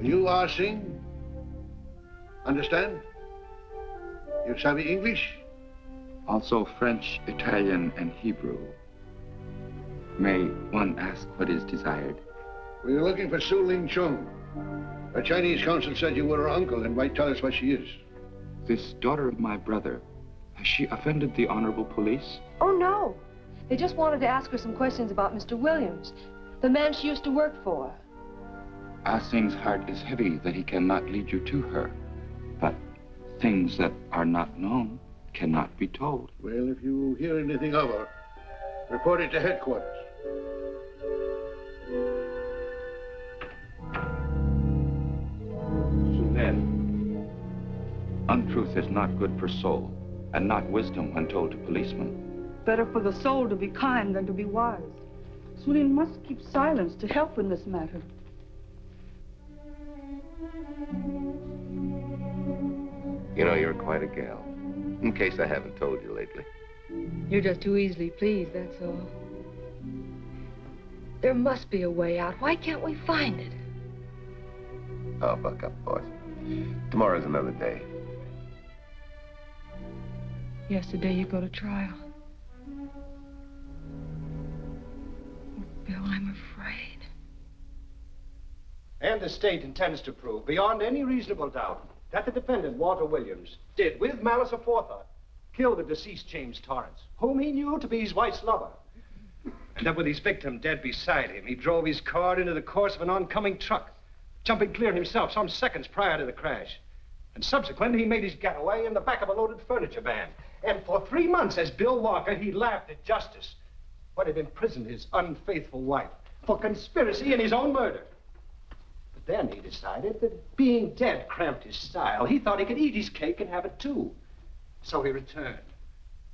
Speaker 14: You are sing? Understand? You savvy English?
Speaker 6: Also French, Italian, and Hebrew. May one ask what is desired?
Speaker 14: We're looking for Su Ling Chung. A Chinese consul said you were her uncle and might tell us what she is.
Speaker 6: This daughter of my brother, has she offended the honorable police?
Speaker 7: Oh, no. They just wanted to ask her some questions about Mr. Williams, the man she used to work for.
Speaker 6: Ah Sing's heart is heavy that he cannot lead you to her. But things that are not known cannot be told.
Speaker 14: Well, if you hear anything of her, report it to headquarters.
Speaker 6: Untruth is not good for soul, and not wisdom when told to policemen.
Speaker 16: Better for the soul to be kind than to be wise. Su Lin must keep silence to help in this matter.
Speaker 11: You know, you're quite a gal. In case I haven't told you lately.
Speaker 7: You're just too easily pleased, that's all. There must be a way out. Why can't we find it?
Speaker 11: Oh, buck up, boys. Tomorrow's another day.
Speaker 7: Yesterday you go to trial. Oh, Bill, I'm afraid.
Speaker 13: And the state intends to prove, beyond any reasonable doubt, that the defendant, Walter Williams, did, with malice aforethought, kill the deceased James Torrance, whom he knew to be his wife's lover. And that with his victim dead beside him, he drove his car into the course of an oncoming truck, jumping clear himself some seconds prior to the crash.
Speaker 10: And subsequently, he made his getaway in the back of a loaded furniture van. And for 3 months, as Bill Walker, he laughed at justice. But had imprisoned his unfaithful wife for conspiracy in his own murder. But then he decided that being dead cramped his style. He thought he could eat his cake and have it too. So he returned,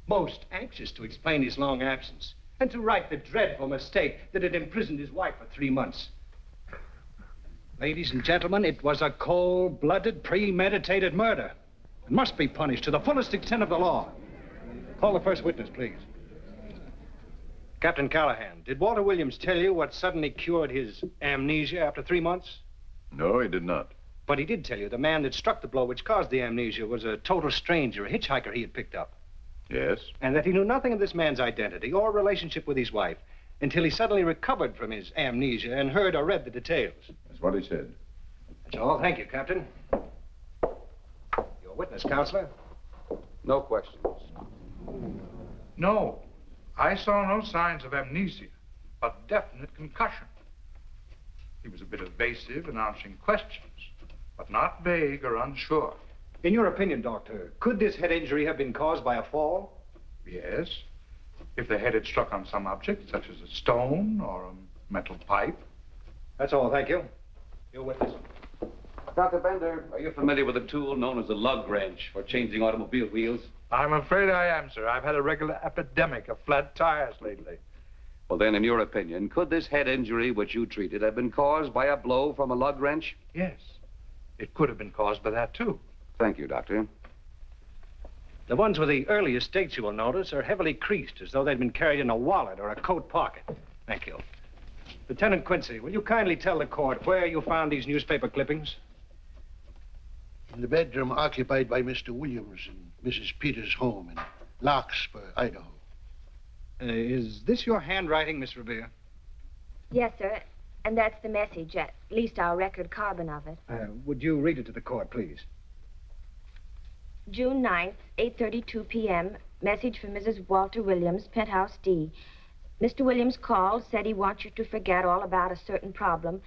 Speaker 10: most anxious to explain his long absence and to right the dreadful mistake that had imprisoned his wife for 3 months. Ladies and gentlemen, it was a cold-blooded, premeditated murder. It must be punished to the fullest extent of the law. Call the first witness, please. Captain Callahan, did Walter Williams tell you what suddenly cured his amnesia after 3 months?
Speaker 18: No, he did not.
Speaker 10: But he did tell you the man that struck the blow which caused the amnesia was a total stranger, a hitchhiker he had picked up.
Speaker 18: Yes?
Speaker 10: And that he knew nothing of this man's identity or relationship with his wife until he suddenly recovered from his amnesia and heard or read the details.
Speaker 18: That's what he said.
Speaker 10: That's all. Thank you, Captain. Your witness, Counselor.
Speaker 6: No questions.
Speaker 1: No. I saw no signs of amnesia, but definite concussion. He was a bit evasive in answering questions, but not vague or unsure.
Speaker 10: In your opinion, Doctor, could this head injury have been caused by a fall?
Speaker 1: Yes. If the head had struck on some object, such as a stone or a metal pipe.
Speaker 10: That's all, thank you. Your witness.
Speaker 6: Dr. Bender, are you familiar with a tool known as a lug wrench for changing automobile wheels?
Speaker 1: I'm afraid I am, sir. I've had a regular epidemic of flat tires lately.
Speaker 6: Well, then, in your opinion, could this head injury which you treated have been caused by a blow from a lug wrench?
Speaker 1: Yes. It could have been caused by that, too.
Speaker 6: Thank you, Doctor.
Speaker 10: The ones with the earliest dates, you will notice, are heavily creased, as though they'd been carried in a wallet or a coat pocket. Thank you. Lieutenant Quincy, will you kindly tell the court where you found these newspaper clippings?
Speaker 14: In the bedroom occupied by Mr. Williams in Mrs. Peters' home in Larkspur, Idaho.
Speaker 10: Is this your handwriting, Miss Revere?
Speaker 12: Yes, sir. And that's the message, at least our record carbon of it.
Speaker 10: Would you read it to the court, please?
Speaker 12: June 9th, 8:32 p.m. Message from Mrs. Walter Williams, Penthouse D. Mr. Williams called, said he wants you to forget all about a certain problem.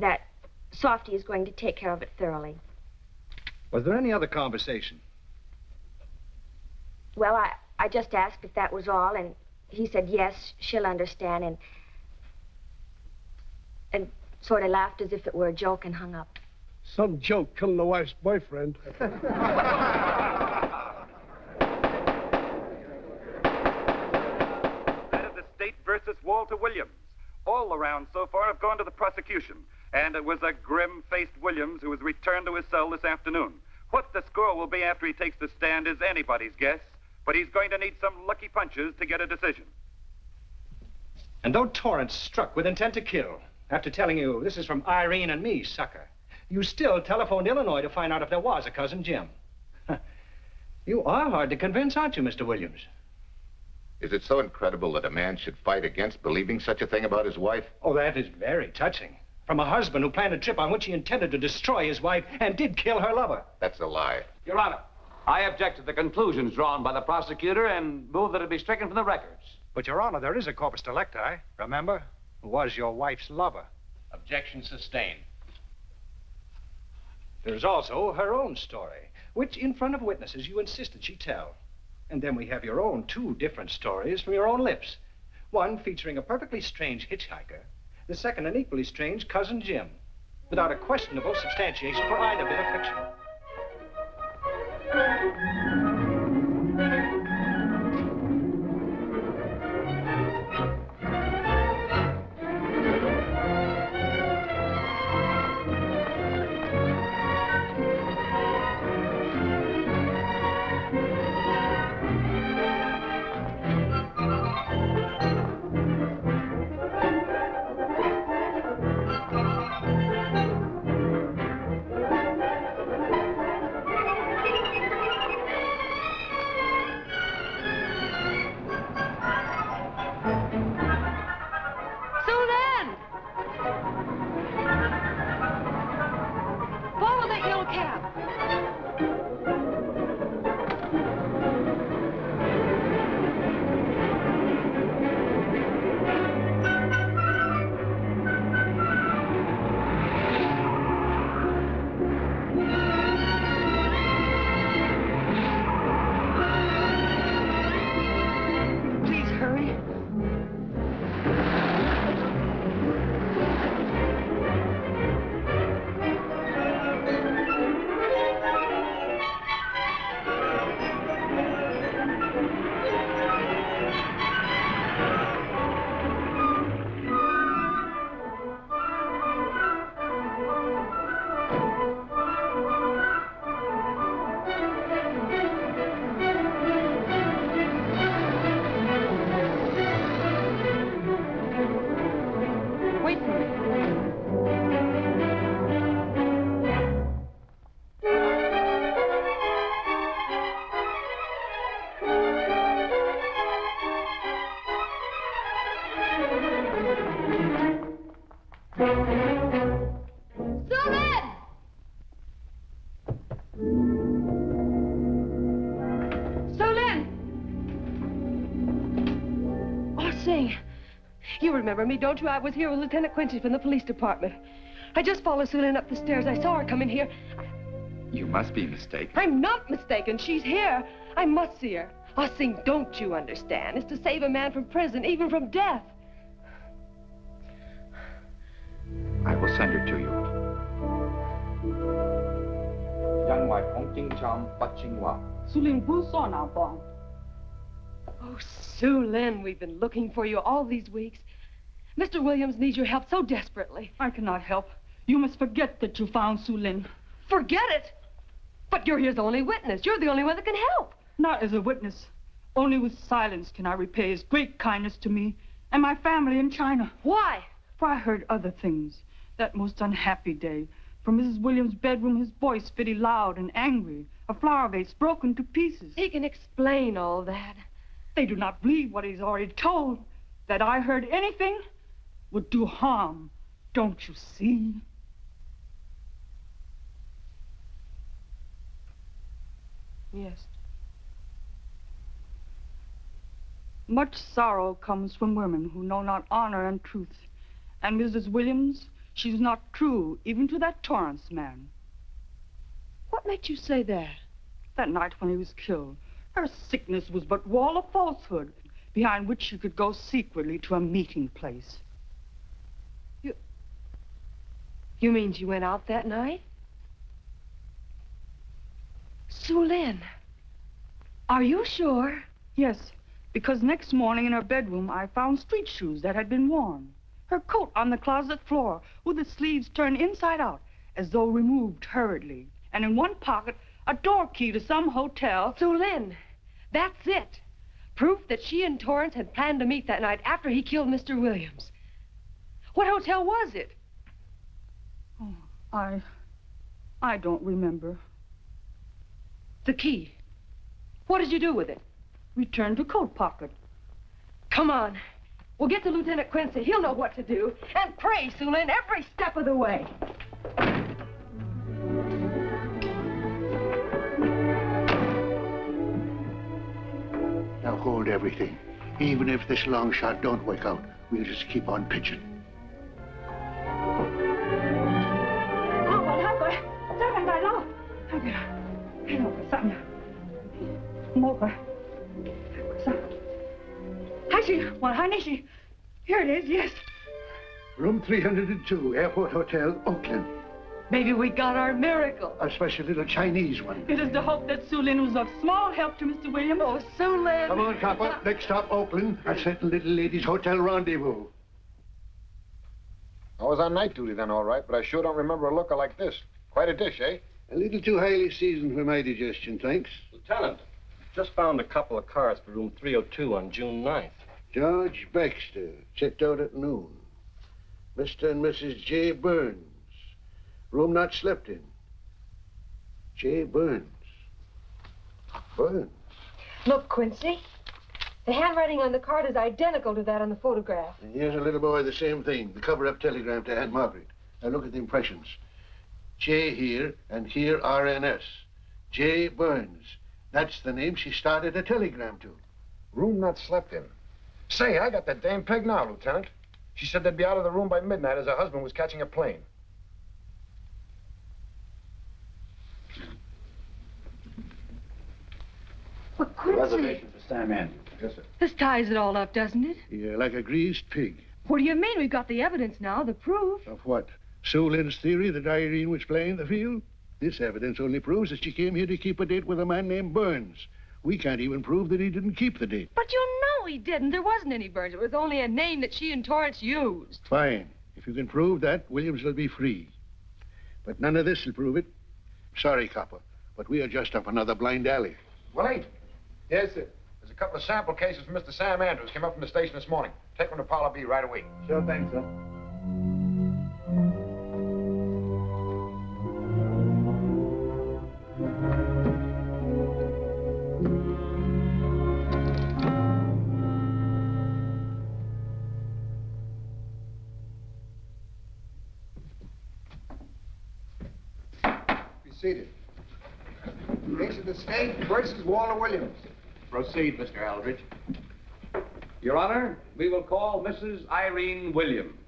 Speaker 12: That Softy is going to take care of it thoroughly.
Speaker 10: Was there any other conversation?
Speaker 12: Well, I just asked if that was all, and he said yes, she'll understand, and sort of laughed as if it were a joke and hung up.
Speaker 19: Some joke killing the wife's boyfriend.
Speaker 23: That is the state versus Walter Williams. All the rounds so far have gone to the prosecution, and it was a grim-faced Williams who was returned to his cell this afternoon. What the score will be after he takes the stand is anybody's guess, but he's going to need some lucky punches to get a decision.
Speaker 10: And though Torrance struck with intent to kill, after telling you this is from Irene and me, sucker, you still telephoned Illinois to find out if there was a cousin Jim. You are hard to convince, aren't you, Mr. Williams?
Speaker 4: Is it so incredible that a man should fight against believing such a thing about his wife?
Speaker 10: Oh, that is very touching. From a husband who planned a trip on which he intended to destroy his wife and did kill her lover.
Speaker 4: That's a lie.
Speaker 24: Your Honor, I object to the conclusions drawn by the prosecutor and move that it be stricken from the records.
Speaker 10: But, Your Honor, there is a corpus delicti, remember, who was your wife's lover.
Speaker 24: Objection sustained.
Speaker 10: There's also her own story, which, in front of witnesses, you insisted she tell. And then we have your own two different stories from your own lips. One featuring a perfectly strange hitchhiker, the second an equally strange cousin Jim, without a questionable substantiation for either bit of fiction.
Speaker 7: remember me, don't you? I was here with Lieutenant Quincy from the police department. I just followed Sulin up the stairs. I saw her come in here.
Speaker 6: You must be mistaken.
Speaker 7: I'm not mistaken. She's here. I must see her. Our thing, don't you understand, is to save a man from prison, even from death.
Speaker 6: I will send her to you.
Speaker 7: Oh, Sulin, we've been looking for you all these weeks. Mr. Williams needs your help so desperately.
Speaker 16: I cannot help. You must forget that you found Sulin.
Speaker 7: Forget it? But you're his only witness. You're the only one that can help.
Speaker 16: Not as a witness. Only with silence can I repay his great kindness to me and my family in China.
Speaker 7: Why?
Speaker 16: For I heard other things. That most unhappy day, from Mrs. Williams' bedroom, his voice very loud and angry. A flower vase broken to pieces.
Speaker 7: He can explain all that.
Speaker 16: They do not believe what he's already told. That I heard anything would do harm. Don't you see?
Speaker 7: Yes.
Speaker 16: Much sorrow comes from women who know not honor and truth. And Mrs. Williams, she's not true, even to that Torrance man.
Speaker 7: What made you say that?
Speaker 16: That night when he was killed, her sickness was but wall of falsehood, behind which she could go secretly to a meeting place.
Speaker 7: You mean she went out that night? Sulin, are you sure?
Speaker 16: Yes, because next morning in her bedroom I found street shoes that had been worn. Her coat on the closet floor with the sleeves turned inside out as though removed hurriedly. And in one pocket, a door key to some hotel.
Speaker 7: Sulin, that's it. Proof that she and Torrance had planned to meet that night after he killed Mr. Williams. What hotel was it?
Speaker 16: Oh, I don't remember.
Speaker 7: The key. What did you do with it?
Speaker 16: Returned to coat pocket.
Speaker 7: Come on. We'll get to Lieutenant Quincy. He'll know what to do. And pray, Sulin, every step of the way.
Speaker 14: Now hold everything. Even if this long shot don't work out, we'll just keep on pitching.
Speaker 16: Here it is, yes.
Speaker 14: Room 302, Airport Hotel, Oakland.
Speaker 7: Maybe we got our miracle.
Speaker 14: A special little Chinese one.
Speaker 16: It is to hope that Sulin was of small help to Mr. Williams.
Speaker 7: Oh, Sulin.
Speaker 14: Come on, copper. Next stop, Oakland. A certain little ladies' hotel rendezvous.
Speaker 4: I was on night duty then, all right, but I sure don't remember a looker like this. Quite a dish, eh?
Speaker 14: A little too highly seasoned for my digestion, thanks.
Speaker 5: Lieutenant, just found a couple of cars for room 302 on June 9th.
Speaker 14: George Baxter, checked out at noon. Mr. and Mrs. J. Burns. Room not slept in. J. Burns. Burns.
Speaker 7: Look, Quincy. The handwriting on the card is identical to that on the photograph.
Speaker 14: And here's a little boy, the same thing. The cover-up telegram to Aunt Margaret. Now look at the impressions. J here, and here RNS. J. Burns. That's the name she started a telegram to.
Speaker 4: Room not slept in. Say, I got that dame pegged now, Lieutenant. She said they'd be out of the room by midnight as her husband was catching a plane.
Speaker 7: But Quincy...
Speaker 2: Reservation for Sam Andrews.
Speaker 4: Yes, sir.
Speaker 7: This ties it all up, doesn't it?
Speaker 14: Yeah, like a greased pig.
Speaker 7: What do you mean? We've got the evidence now, the proof.
Speaker 14: Of what? Sulin's theory that Irene was playing the field? This evidence only proves that she came here to keep a date with a man named Burns. We can't even prove that he didn't keep the date.
Speaker 7: But you know he didn't. There wasn't any Burns. It was only a name that she and Torrance used.
Speaker 14: Fine. If you can prove that, Williams will be free. But none of this will prove it. Sorry, copper, but we are just up another blind alley.
Speaker 4: Well, Agent. Yes, sir. There's a couple of sample cases from Mr. Sam Andrews. Came up from the station this morning. Take them to Parlor B right away.
Speaker 2: Sure thing, sir.
Speaker 10: Seated. Case of the state versus Walter Williams.
Speaker 2: Proceed, Mr. Aldridge.
Speaker 24: Your Honor, we will call Mrs. Irene Williams.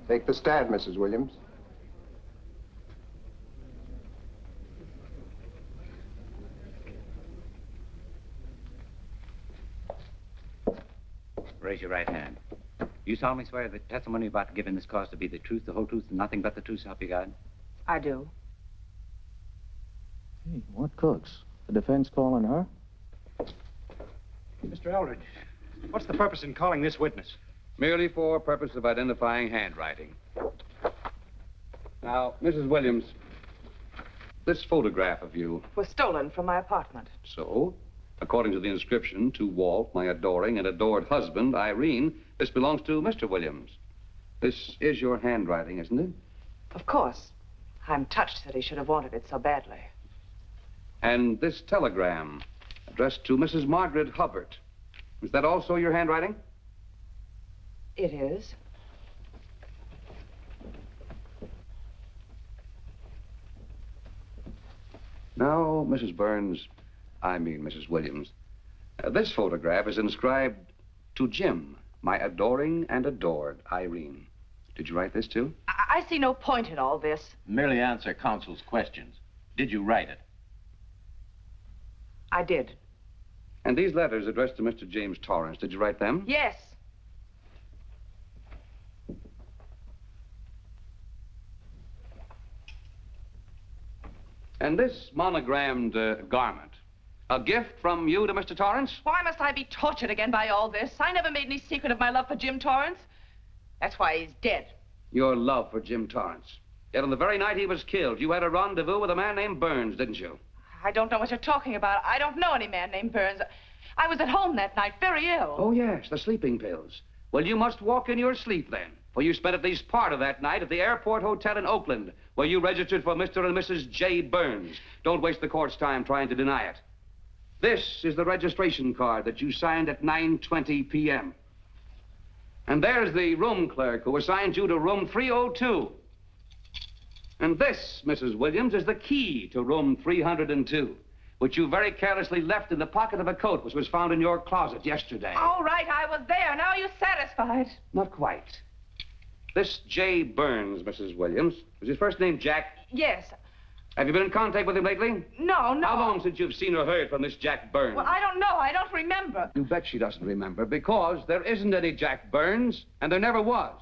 Speaker 10: Take the stand, Mrs. Williams.
Speaker 15: Raise your right hand. You solemnly swear that the testimony you're about to give in this cause to be the truth, the whole truth, and nothing but the truth, so help you God?
Speaker 8: I do.
Speaker 17: Hey, what cooks? The defense calling her?
Speaker 10: Mr. Eldridge, what's the purpose in calling this witness?
Speaker 24: Merely for purpose of identifying handwriting. Now, Mrs. Williams, this photograph of you...
Speaker 8: Was stolen from my apartment.
Speaker 24: So, according to the inscription, to Walt, my adoring and adored husband, Irene, this belongs to Mr. Williams. This is your handwriting, isn't it?
Speaker 8: Of course. I'm touched that he should have wanted it so badly.
Speaker 24: And this telegram, addressed to Mrs. Margaret Hubbard. Is that also your handwriting?
Speaker 8: It is.
Speaker 24: Now, Mrs. Burns, I mean Mrs. Williams, this photograph is inscribed to Jim, my adoring and adored Irene. Did you write this, too?
Speaker 8: I see no point in all this.
Speaker 20: Merely answer counsel's questions. Did you write it?
Speaker 8: I did.
Speaker 24: And these letters addressed to Mr. James Torrance, did you write them?
Speaker 8: Yes.
Speaker 24: And this monogrammed garment, a gift from you to Mr. Torrance?
Speaker 8: Why must I be tortured again by all this? I never made any secret of my love for Jim Torrance. That's why he's dead.
Speaker 24: Your love for Jim Torrance. Yet on the very night he was killed, you had a rendezvous with a man named Burns, didn't you?
Speaker 8: I don't know what you're talking about. I don't know any man named Burns. I was at home that night, very ill.
Speaker 24: Oh, yes, the sleeping pills. Well, you must walk in your sleep then, for you spent at least part of that night at the Airport Hotel in Oakland, where you registered for Mr. and Mrs. J. Burns. Don't waste the court's time trying to deny it. This is the registration card that you signed at 9:20 p.m. And there's the room clerk who assigned you to room 302. And this, Mrs. Williams, is the key to room 302, which you very carelessly left in the pocket of a coat which was found in your closet yesterday.
Speaker 8: All right, I was there. Now you're satisfied.
Speaker 24: Not quite. This J. Burns, Mrs. Williams, was his first name Jack?
Speaker 8: Yes.
Speaker 24: Have you been in contact with him lately?
Speaker 8: No.
Speaker 24: How long since you've seen or heard from this Jack Burns?
Speaker 8: Well, I don't know. I don't remember.
Speaker 24: You bet she doesn't remember, because there isn't any Jack Burns, and there never was.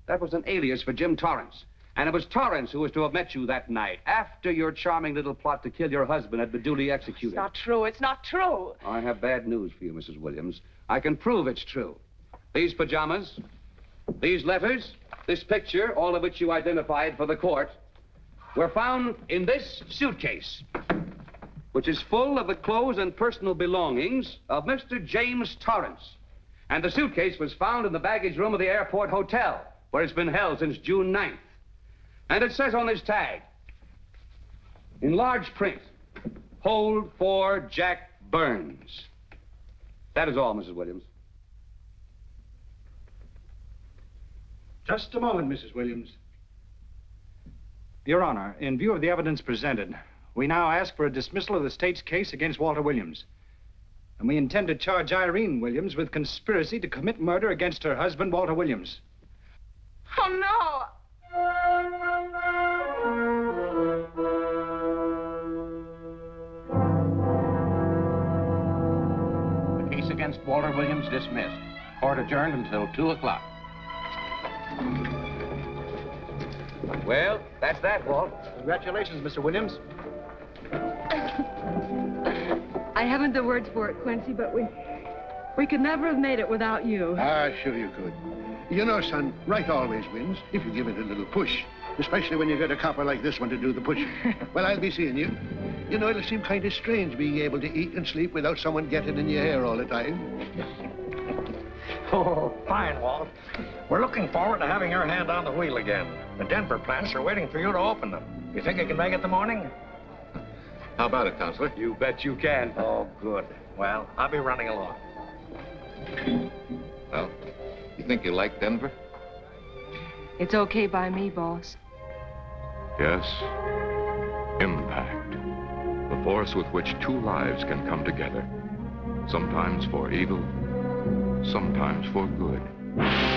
Speaker 24: That was an alias for Jim Torrance. And it was Torrance who was to have met you that night, after your charming little plot to kill your husband had been duly executed.
Speaker 8: It's not true. It's not true.
Speaker 24: I have bad news for you, Mrs. Williams. I can prove it's true. These pajamas, these letters, this picture, all of which you identified for the court, were found in this suitcase, which is full of the clothes and personal belongings of Mr. James Torrance. And the suitcase was found in the baggage room of the Airport Hotel, where it's been held since June 9th. And it says on this tag, in large print, hold for Jack Burns. That is all, Mrs. Williams.
Speaker 10: Just a moment, Mrs. Williams. Your Honor, in view of the evidence presented, we now ask for a dismissal of the state's case against Walter Williams. And we intend to charge Irene Williams with conspiracy to commit murder against her husband, Walter Williams.
Speaker 8: Oh, no.
Speaker 20: The case against Walter Williams dismissed. Court adjourned until 2 o'clock.
Speaker 24: Well, that's that, Walt.
Speaker 10: Congratulations, Mr. Williams.
Speaker 7: I haven't the words for it, Quincy, but we could never have made it without you.
Speaker 14: Ah, sure you could. You know, son, right always wins if you give it a little push, especially when you get a copper like this one to do the pushing. Well, I'll be seeing you. You know, it'll seem kind of strange being able to eat and sleep without someone getting in your hair all the time.
Speaker 3: Oh, fine, Walt. We're looking forward to having your hand on the wheel again. The Denver plants are waiting for you to open them. You think you can make it in the morning?
Speaker 4: How about it, Counselor?
Speaker 24: You bet you can.
Speaker 3: Oh, good. Well, I'll be running along.
Speaker 4: Well, you think you like Denver?
Speaker 7: It's okay by me, boss.
Speaker 18: Yes. Impact. The force with which two lives can come together. Sometimes for evil, sometimes for good.